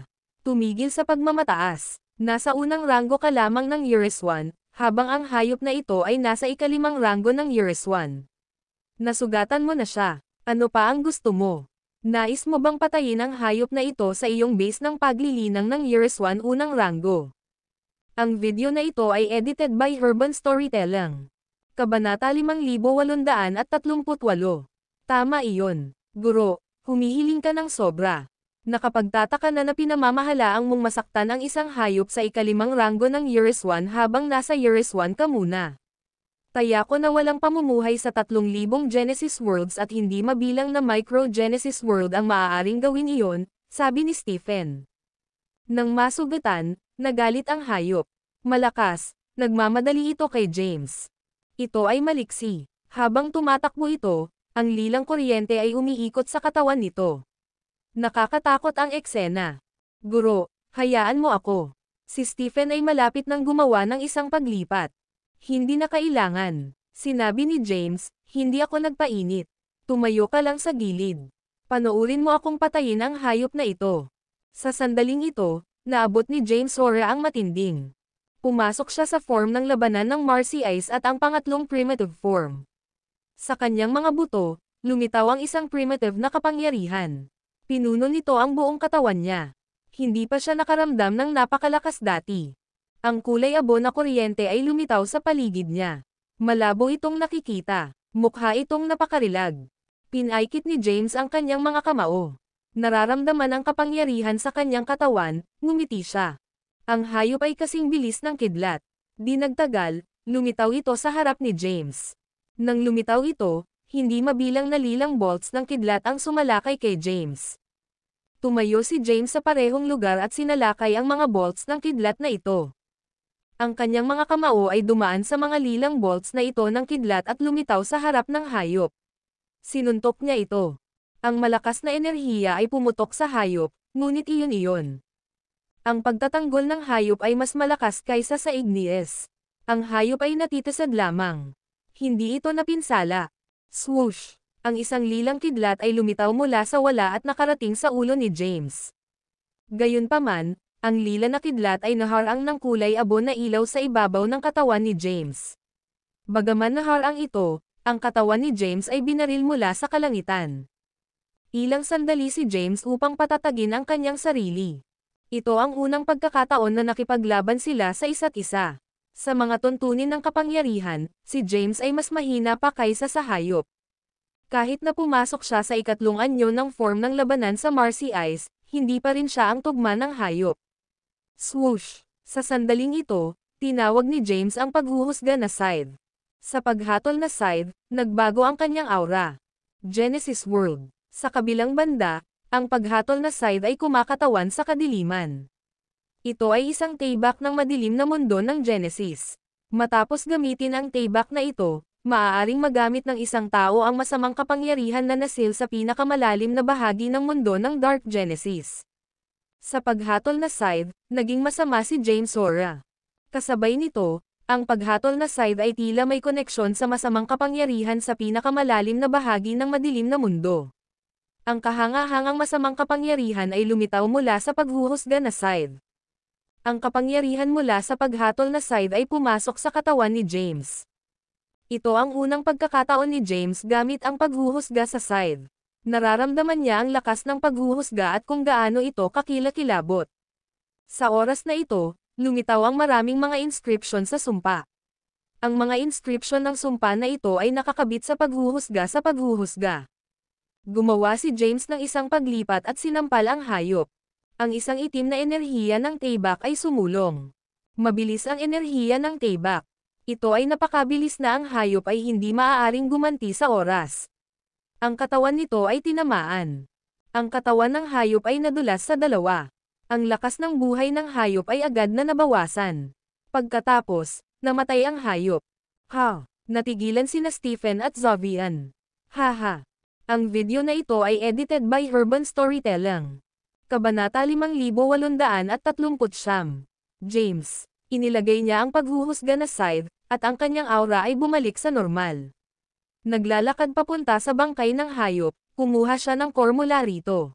Tumigil sa pagmamataas. Nasa unang ranggo ka lamang ng Eurus 1, habang ang hayop na ito ay nasa ikalimang ranggo ng Eurus 1. Nasugatan mo na siya. Ano pa ang gusto mo? Nais mo bang patayin ang hayop na ito sa iyong base ng paglilinang ng Eurus 1 unang ranggo? Ang video na ito ay edited by Urban Storytelling. Kabanata 5838. Tama iyon. Guro, humihiling ka ng sobra. Nakapagtataka na pinamamahalaang mong masaktan ang isang hayop sa ikalimang ranggo ng Eurus 1 habang nasa Eurus 1 ka muna. Taya ko na walang pamumuhay sa 3,000 Genesis Worlds at hindi mabilang na Micro Genesis World ang maaaring gawin iyon, sabi ni Stephen. Nang masugatan, nagalit ang hayop. Malakas, nagmamadali ito kay James. Ito ay maliksi. Habang tumatakbo ito, ang lilang kuryente ay umiikot sa katawan nito. Nakakatakot ang eksena. Guro, hayaan mo ako. Si Stephen ay malapit nang gumawa ng isang paglipat. Hindi na kailangan. Sinabi ni James, hindi ako nagpainit. Tumayo ka lang sa gilid. Panoorin mo akong patayin ang hayop na ito. Sa sandaling ito, naabot ni James Sora ang matinding. Pumasok siya sa form ng labanan ng Marcy Ice at ang pangatlong primitive form. Sa kanyang mga buto, lumitaw ang isang primitive na kapangyarihan. Pinuno nito ang buong katawan niya. Hindi pa siya nakaramdam ng napakalakas dati. Ang kulay abo na kuryente ay lumitaw sa paligid niya. Malabo itong nakikita. Mukha itong napakarilag. Pinaikit ni James ang kanyang mga kamao. Nararamdaman ang kapangyarihan sa kanyang katawan, ngumiti siya. Ang hayop ay kasing bilis ng kidlat. Di nagtagal, lumitaw ito sa harap ni James. Nang lumitaw ito, hindi mabilang na lilang bolts ng kidlat ang sumalakay kay James. Tumayo si James sa parehong lugar at sinalakay ang mga bolts ng kidlat na ito. Ang kanyang mga kamao ay dumaan sa mga lilang bolts na ito ng kidlat at lumitaw sa harap ng hayop. Sinuntok niya ito. Ang malakas na enerhiya ay pumutok sa hayop, ngunit iyon. Ang pagtatanggol ng hayop ay mas malakas kaysa sa ignis. Ang hayop ay natitisad lamang. Hindi ito napinsala. Swoosh! Ang isang lilang kidlat ay lumitaw mula sa wala at nakarating sa ulo ni James. Gayunpaman, ang lila na kidlat ay naharang ng kulay abo na ilaw sa ibabaw ng katawan ni James. Bagaman naharang ito, ang katawan ni James ay binaril mula sa kalangitan. Ilang sandali si James upang patatagin ang kanyang sarili. Ito ang unang pagkakataon na nakipaglaban sila sa isa't isa. Sa mga tuntunin ng kapangyarihan, si James ay mas mahina pa kaysa sa hayop. Kahit na pumasok siya sa ikatlong anyo ng form ng labanan sa Marcy Ice, hindi pa rin siya ang tugma ng hayop. Swoosh! Sa sandaling ito, tinawag ni James ang paghuhusga na scythe. Sa paghatol na scythe, nagbago ang kanyang aura. Genesis World. Sa kabilang banda, ang paghatol na scythe ay kumakatawan sa kadiliman. Ito ay isang tayback ng madilim na mundo ng Genesis. Matapos gamitin ang tayback na ito, maaaring magamit ng isang tao ang masamang kapangyarihan na nasil sa pinakamalalim na bahagi ng mundo ng Dark Genesis. Sa paghatol na scythe, naging masama si James Sora. Kasabay nito, ang paghatol na scythe ay tila may koneksyon sa masamang kapangyarihan sa pinakamalalim na bahagi ng madilim na mundo. Ang kahangahangang masamang kapangyarihan ay lumitaw mula sa paghuhusga na scythe. Ang kapangyarihan mula sa paghatol na scythe ay pumasok sa katawan ni James. Ito ang unang pagkakataon ni James gamit ang paghuhusga sa scythe. Nararamdaman niya ang lakas ng paghuhusga at kung gaano ito kakilakilabot. Sa oras na ito, lumitaw ang maraming mga inscription sa sumpa. Ang mga inscription ng sumpa na ito ay nakakabit sa paghuhusga sa paghuhusga. Gumawa si James ng isang paglipat at sinampal ang hayop. Ang isang itim na enerhiya ng tayback ay sumulong. Mabilis ang enerhiya ng tayback. Ito ay napakabilis na ang hayop ay hindi maaaring gumanti sa oras. Ang katawan nito ay tinamaan. Ang katawan ng hayop ay nadulas sa dalawa. Ang lakas ng buhay ng hayop ay agad na nabawasan. Pagkatapos, namatay ang hayop. Natigilan sina Stephen at Xavian. Haha. Ang video na ito ay edited by Urban Storytelling. Kabanata 5839. James. Inilagay niya ang paghuhusga na scythe, at ang kanyang aura ay bumalik sa normal. Naglalakad papunta sa bangkay ng hayop, kumuha siya ng core mula rito.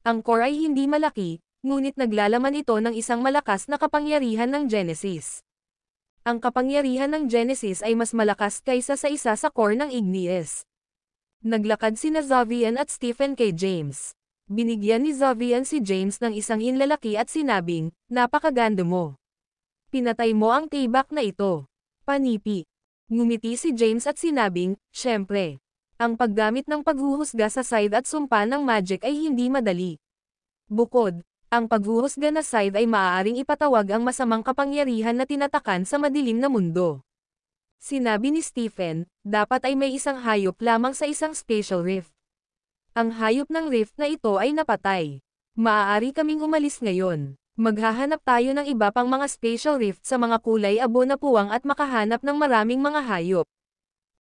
Ang core ay hindi malaki, ngunit naglalaman ito ng isang malakas na kapangyarihan ng Genesis. Ang kapangyarihan ng Genesis ay mas malakas kaysa sa isa sa core ng Igneous. Naglakad sina Xavian at Stephen kay James. Binigyan ni Xavian si James ng isang hinlalaki at sinabing, "Napakaganda mo. Pinatay mo ang tibak na ito." Panipi. Ngumiti si James at sinabing, "Syempre. Ang paggamit ng paghuhusga sa scythe at sumpa ng magic ay hindi madali. Bukod, ang paghuhusga na scythe ay maaaring ipatawag ang masamang kapangyarihan na tinatakan sa madilim na mundo." Sinabi ni Stephen, dapat ay may isang hayop lamang sa isang spatial rift. Ang hayop ng rift na ito ay napatay. Maaari kaming umalis ngayon. Maghahanap tayo ng iba pang mga spatial rift sa mga kulay abo na puwang at makahanap ng maraming mga hayop.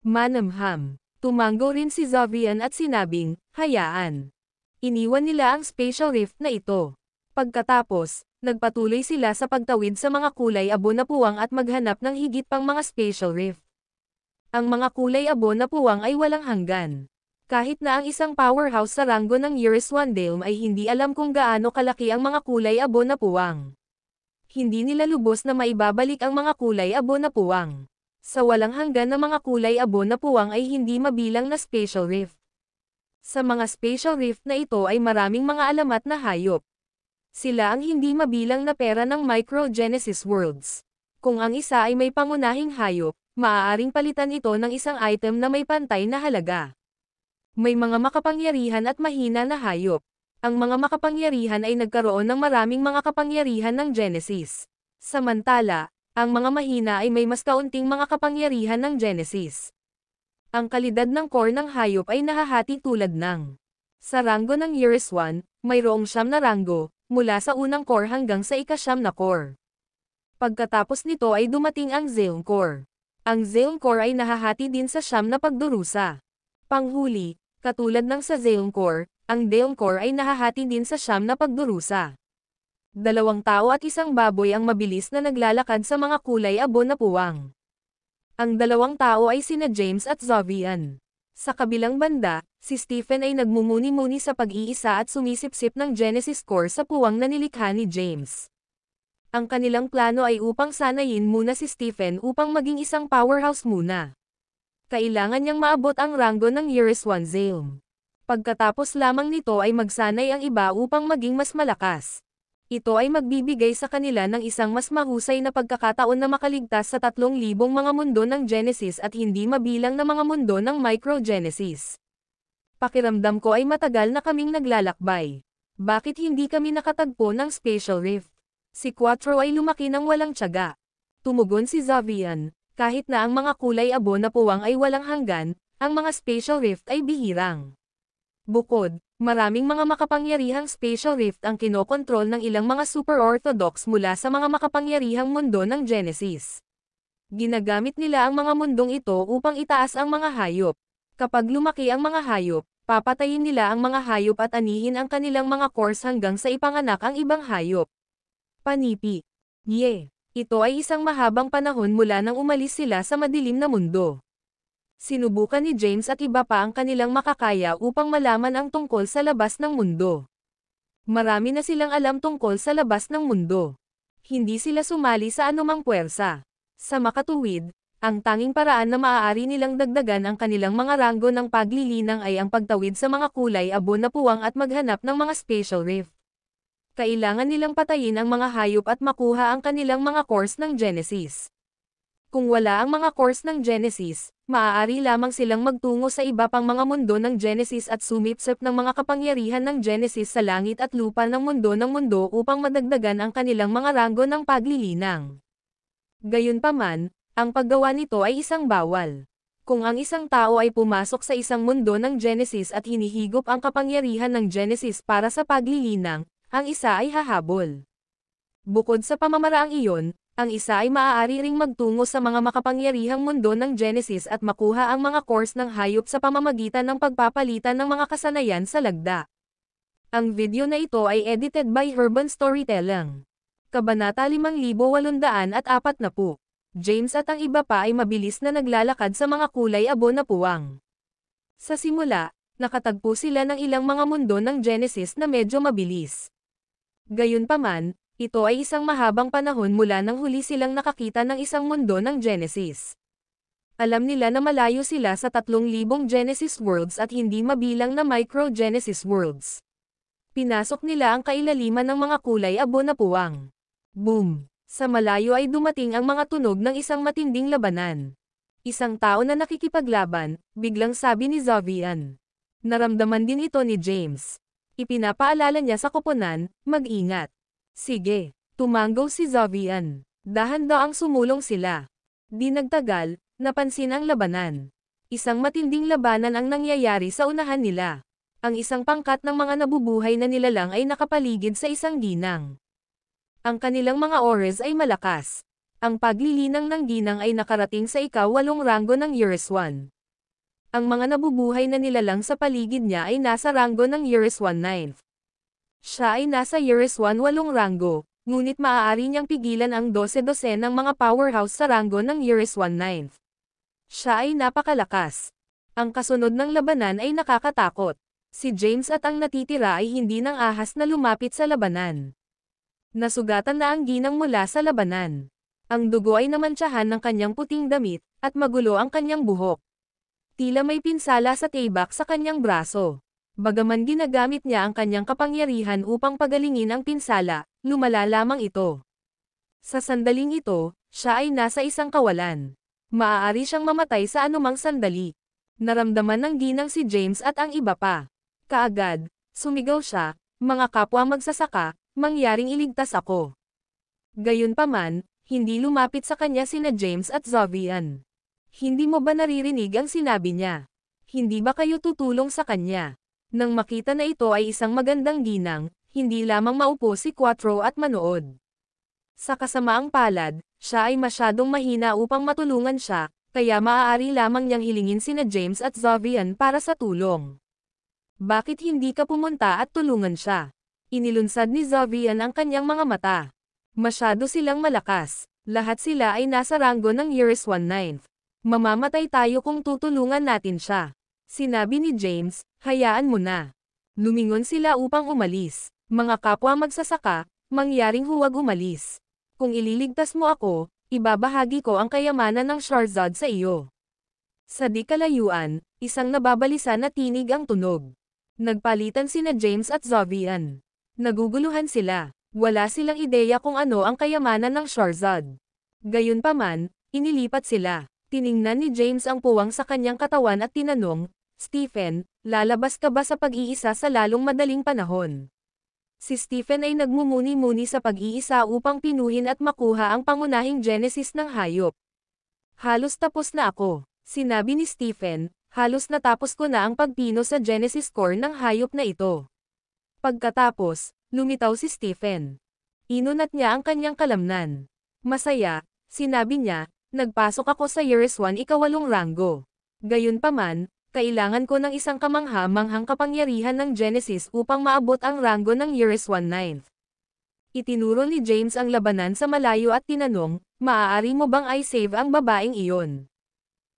Manamham. Tumango rin si Xavian at sinabing, "Hayaan." Iniwan nila ang spatial rift na ito. Pagkatapos, nagpatuloy sila sa pagtawid sa mga kulay abo na puwang at maghanap ng higit pang mga spatial rift. Ang mga kulay abo na puwang ay walang hanggan. Kahit na ang isang powerhouse sa ranggo ng Uriswandale ay hindi alam kung gaano kalaki ang mga kulay abo na puwang. Hindi nila lubos na maibabalik ang mga kulay abo na puwang. Sa walang hanggan na mga kulay abo na puwang ay hindi mabilang na spatial rift. Sa mga spatial rift na ito ay maraming mga alamat na hayop. Sila ang hindi mabilang na pera ng Micro-Genesis Worlds. Kung ang isa ay may pangunahing hayop, maaaring palitan ito ng isang item na may pantay na halaga. May mga makapangyarihan at mahina na hayop. Ang mga makapangyarihan ay nagkaroon ng maraming mga kapangyarihan ng Genesis. Samantala, ang mga mahina ay may mas kaunting mga kapangyarihan ng Genesis. Ang kalidad ng core ng hayop ay nahahati tulad ng sa ranggo ng Uriswan, mayroong 9 na ranggo, mula sa unang core hanggang sa ika-9 na core. Pagkatapos nito ay dumating ang Zeon core. Ang Zeon core ay nahahati din sa 9 na pagdurusa. Panghuli, katulad ng sa Zeon core, ang Deon core ay nahahati din sa 9 na pagdurusa. 2 tao at isang baboy ang mabilis na naglalakad sa mga kulay abo na puwang. Ang 2 tao ay sina James at Xavian. Sa kabilang banda, si Stephen ay nagmumuni-muni sa pag-iisa at sumisipsip ng Genesis core sa puwang na nilikha ni James. Ang kanilang plano ay upang sanayin muna si Stephen upang maging isang powerhouse muna. Kailangan niyang maabot ang ranggo ng Uriswandale. Pagkatapos lamang nito ay magsanay ang iba upang maging mas malakas. Ito ay magbibigay sa kanila ng isang mas mahusay na pagkakataon na makaligtas sa 3,000 mga mundo ng Genesis at hindi mabilang na mga mundo ng Micro-Genesis. Pakiramdam ko ay matagal na kaming naglalakbay. Bakit hindi kami nakatagpo ng spatial rift? Si Quattro ay lumaki ng walang tiyaga. Tumugon si Xavian, kahit na ang mga kulay abo na puwang ay walang hanggan, ang mga spatial rift ay bihirang. Bukod, maraming mga makapangyarihang spatial rift ang kinokontrol ng ilang mga super-orthodox mula sa mga makapangyarihang mundo ng Genesis. Ginagamit nila ang mga mundong ito upang itaas ang mga hayop. Kapag lumaki ang mga hayop, papatayin nila ang mga hayop at anihin ang kanilang mga cores hanggang sa ipanganak ang ibang hayop. Panipi. Ito ay isang mahabang panahon mula nang umalis sila sa madilim na mundo. Sinubukan ni James at iba pa ang kanilang makakaya upang malaman ang tungkol sa labas ng mundo. Marami na silang alam tungkol sa labas ng mundo. Hindi sila sumali sa anumang puwersa. Sa makatuwid, ang tanging paraan na maaari nilang dagdagan ang kanilang mga ranggo ng paglilinang ay ang pagtawid sa mga kulay abo na puwang at maghanap ng mga spatial rift. Kailangan nilang patayin ang mga hayop at makuha ang kanilang mga cores ng Genesis. Kung wala ang mga cores ng Genesis, maaari lamang silang magtungo sa iba pang mga mundo ng Genesis at sumipsip ng mga kapangyarihan ng Genesis sa langit at lupa ng mundo upang madagdagan ang kanilang mga ranggo ng paglilinang. Gayunpaman, ang paggawa nito ay isang bawal. Kung ang isang tao ay pumasok sa isang mundo ng Genesis at hinihigop ang kapangyarihan ng Genesis para sa paglilinang, ang isa ay hahabol. Bukod sa pamamaraang iyon, Ang isa ay maaari ring magtungo sa mga makapangyarihang mundo ng Genesis at makuha ang mga cores ng hayop sa pamamagitan ng pagpapalitan ng mga kasanayan sa lagda. Ang video na ito ay edited by Urban Storytelling. Kabanata 5840. James at ang iba pa ay mabilis na naglalakad sa mga kulay abo na puwang. Sa simula, nakatagpo sila ng ilang mga mundo ng Genesis na medyo mabilis. Gayunpaman, ito ay isang mahabang panahon mula nang huli silang nakakita ng isang mundo ng Genesis. Alam nila na malayo sila sa 3,000 Genesis worlds at hindi mabilang na micro-Genesis worlds. Pinasok nila ang kailaliman ng mga kulay abo na puwang. Boom! Sa malayo ay dumating ang mga tunog ng isang matinding labanan. Isang tao na nakikipaglaban, biglang sabi ni Zovian. Naramdaman din ito ni James. Ipinapaalala niya sa koponan, mag-ingat. Sige, tumanggo si Zovian. Dahan-daang sumulong sila. Di nagtagal, napansin ang labanan. Isang matinding labanan ang nangyayari sa unahan nila. Ang isang pangkat ng mga nabubuhay na nilalang ay nakapaligid sa isang ginang. Ang kanilang mga ores ay malakas. Ang paglilinang ng ginang ay nakarating sa ika-8 ranggo ng Eurus 1. Ang mga nabubuhay na nilalang sa paligid niya ay nasa ranggo ng Eurus 1/9. Siya ay nasa Eurus 1 8 ranggo, ngunit maaari niyang pigilan ang 12 ng mga powerhouse sa ranggo ng Eurus 1/9. Siya ay napakalakas. Ang kasunod ng labanan ay nakakatakot. Si James at ang natitira ay hindi nang ahas na lumapit sa labanan. Nasugatan na ang ginang mula sa labanan. Ang dugo ay namantsahan ng kanyang puting damit, at magulo ang kanyang buhok. Tila may pinsala sa tibak sa kanyang braso. Bagaman ginagamit niya ang kanyang kapangyarihan upang pagalingin ang pinsala, lumala lamang ito. Sa sandaling ito, siya ay nasa isang kawalan. Maaari siyang mamatay sa anumang sandali. Naramdaman ng ginang si James at ang iba pa. Kaagad, sumigaw siya, mga kapwa magsasaka, mangyaring iligtas ako. Gayunpaman, hindi lumapit sa kanya sina James at Zovian. Hindi mo ba naririnig ang sinabi niya? Hindi ba kayo tutulong sa kanya? Nang makita na ito ay isang magandang ginang, hindi lamang maupo si Quattro at manood. Sa kasamaang palad, siya ay masyadong mahina upang matulungan siya, kaya maaari lamang niyang hilingin sina James at Zovian para sa tulong. Bakit hindi ka pumunta at tulungan siya? Inilunsad ni Zovian ang kanyang mga mata. Masyado silang malakas. Lahat sila ay nasa ranggo ng Eurus 1/9. Mamamatay tayo kung tutulungan natin siya. Sinabi ni James, hayaan mo na. Lumingon sila upang umalis. Mga kapwa magsasaka, mangyaring huwag umalis. Kung ililigtas mo ako, ibabahagi ko ang kayamanan ng Charizard sa iyo. Sa di kalayuan, isang nababalisa na tinig ang tunog. Nagpalitan sina James at Zovian. Naguguluhan sila. Wala silang ideya kung ano ang kayamanan ng Charizard. Gayunpaman, inilipat sila. Tiningnan ni James ang puwang sa kanyang katawan at tinanong, Stephen, lalabas ka ba sa pag-iisa sa lalong madaling panahon? Si Stephen ay nagmumuni-muni sa pag-iisa upang pinuhin at makuha ang pangunahing Genesis ng hayop. Halos tapos na ako, sinabi ni Stephen, halos natapos ko na ang pagpino sa Genesis core ng hayop na ito. Pagkatapos, lumitaw si Stephen. Inunat niya ang kanyang kalamnan. Masaya, sinabi niya, nagpasok ako sa Eurus 1 ika-8 ranggo. Gayunpaman, kailangan ko ng isang kamangha-manghang kapangyarihan ng Genesis upang maabot ang ranggo ng Eurus 1/9. Itinuro ni James ang labanan sa malayo at tinanong, maaari mo bang i-save ang babaeng iyon?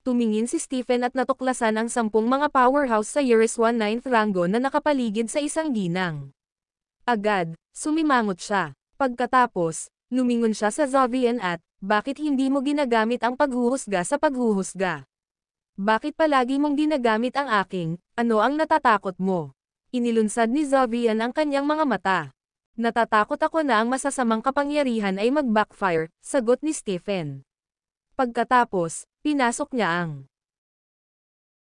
Tumingin si Stephen at natuklasan ang 10 mga powerhouse sa Eurus 1/9 ranggo na nakapaligid sa isang ginang. Agad, sumimangot siya. Pagkatapos, lumingon siya sa Zovian at, bakit hindi mo ginagamit ang paghuhusga sa paghuhusga? Bakit palagi mong ginagamit ang aking, ano ang natatakot mo? Inilunsad ni Zovian ang kanyang mga mata. Natatakot ako na ang masasamang kapangyarihan ay mag-backfire, sagot ni Stephen. Pagkatapos, pinasok niya ang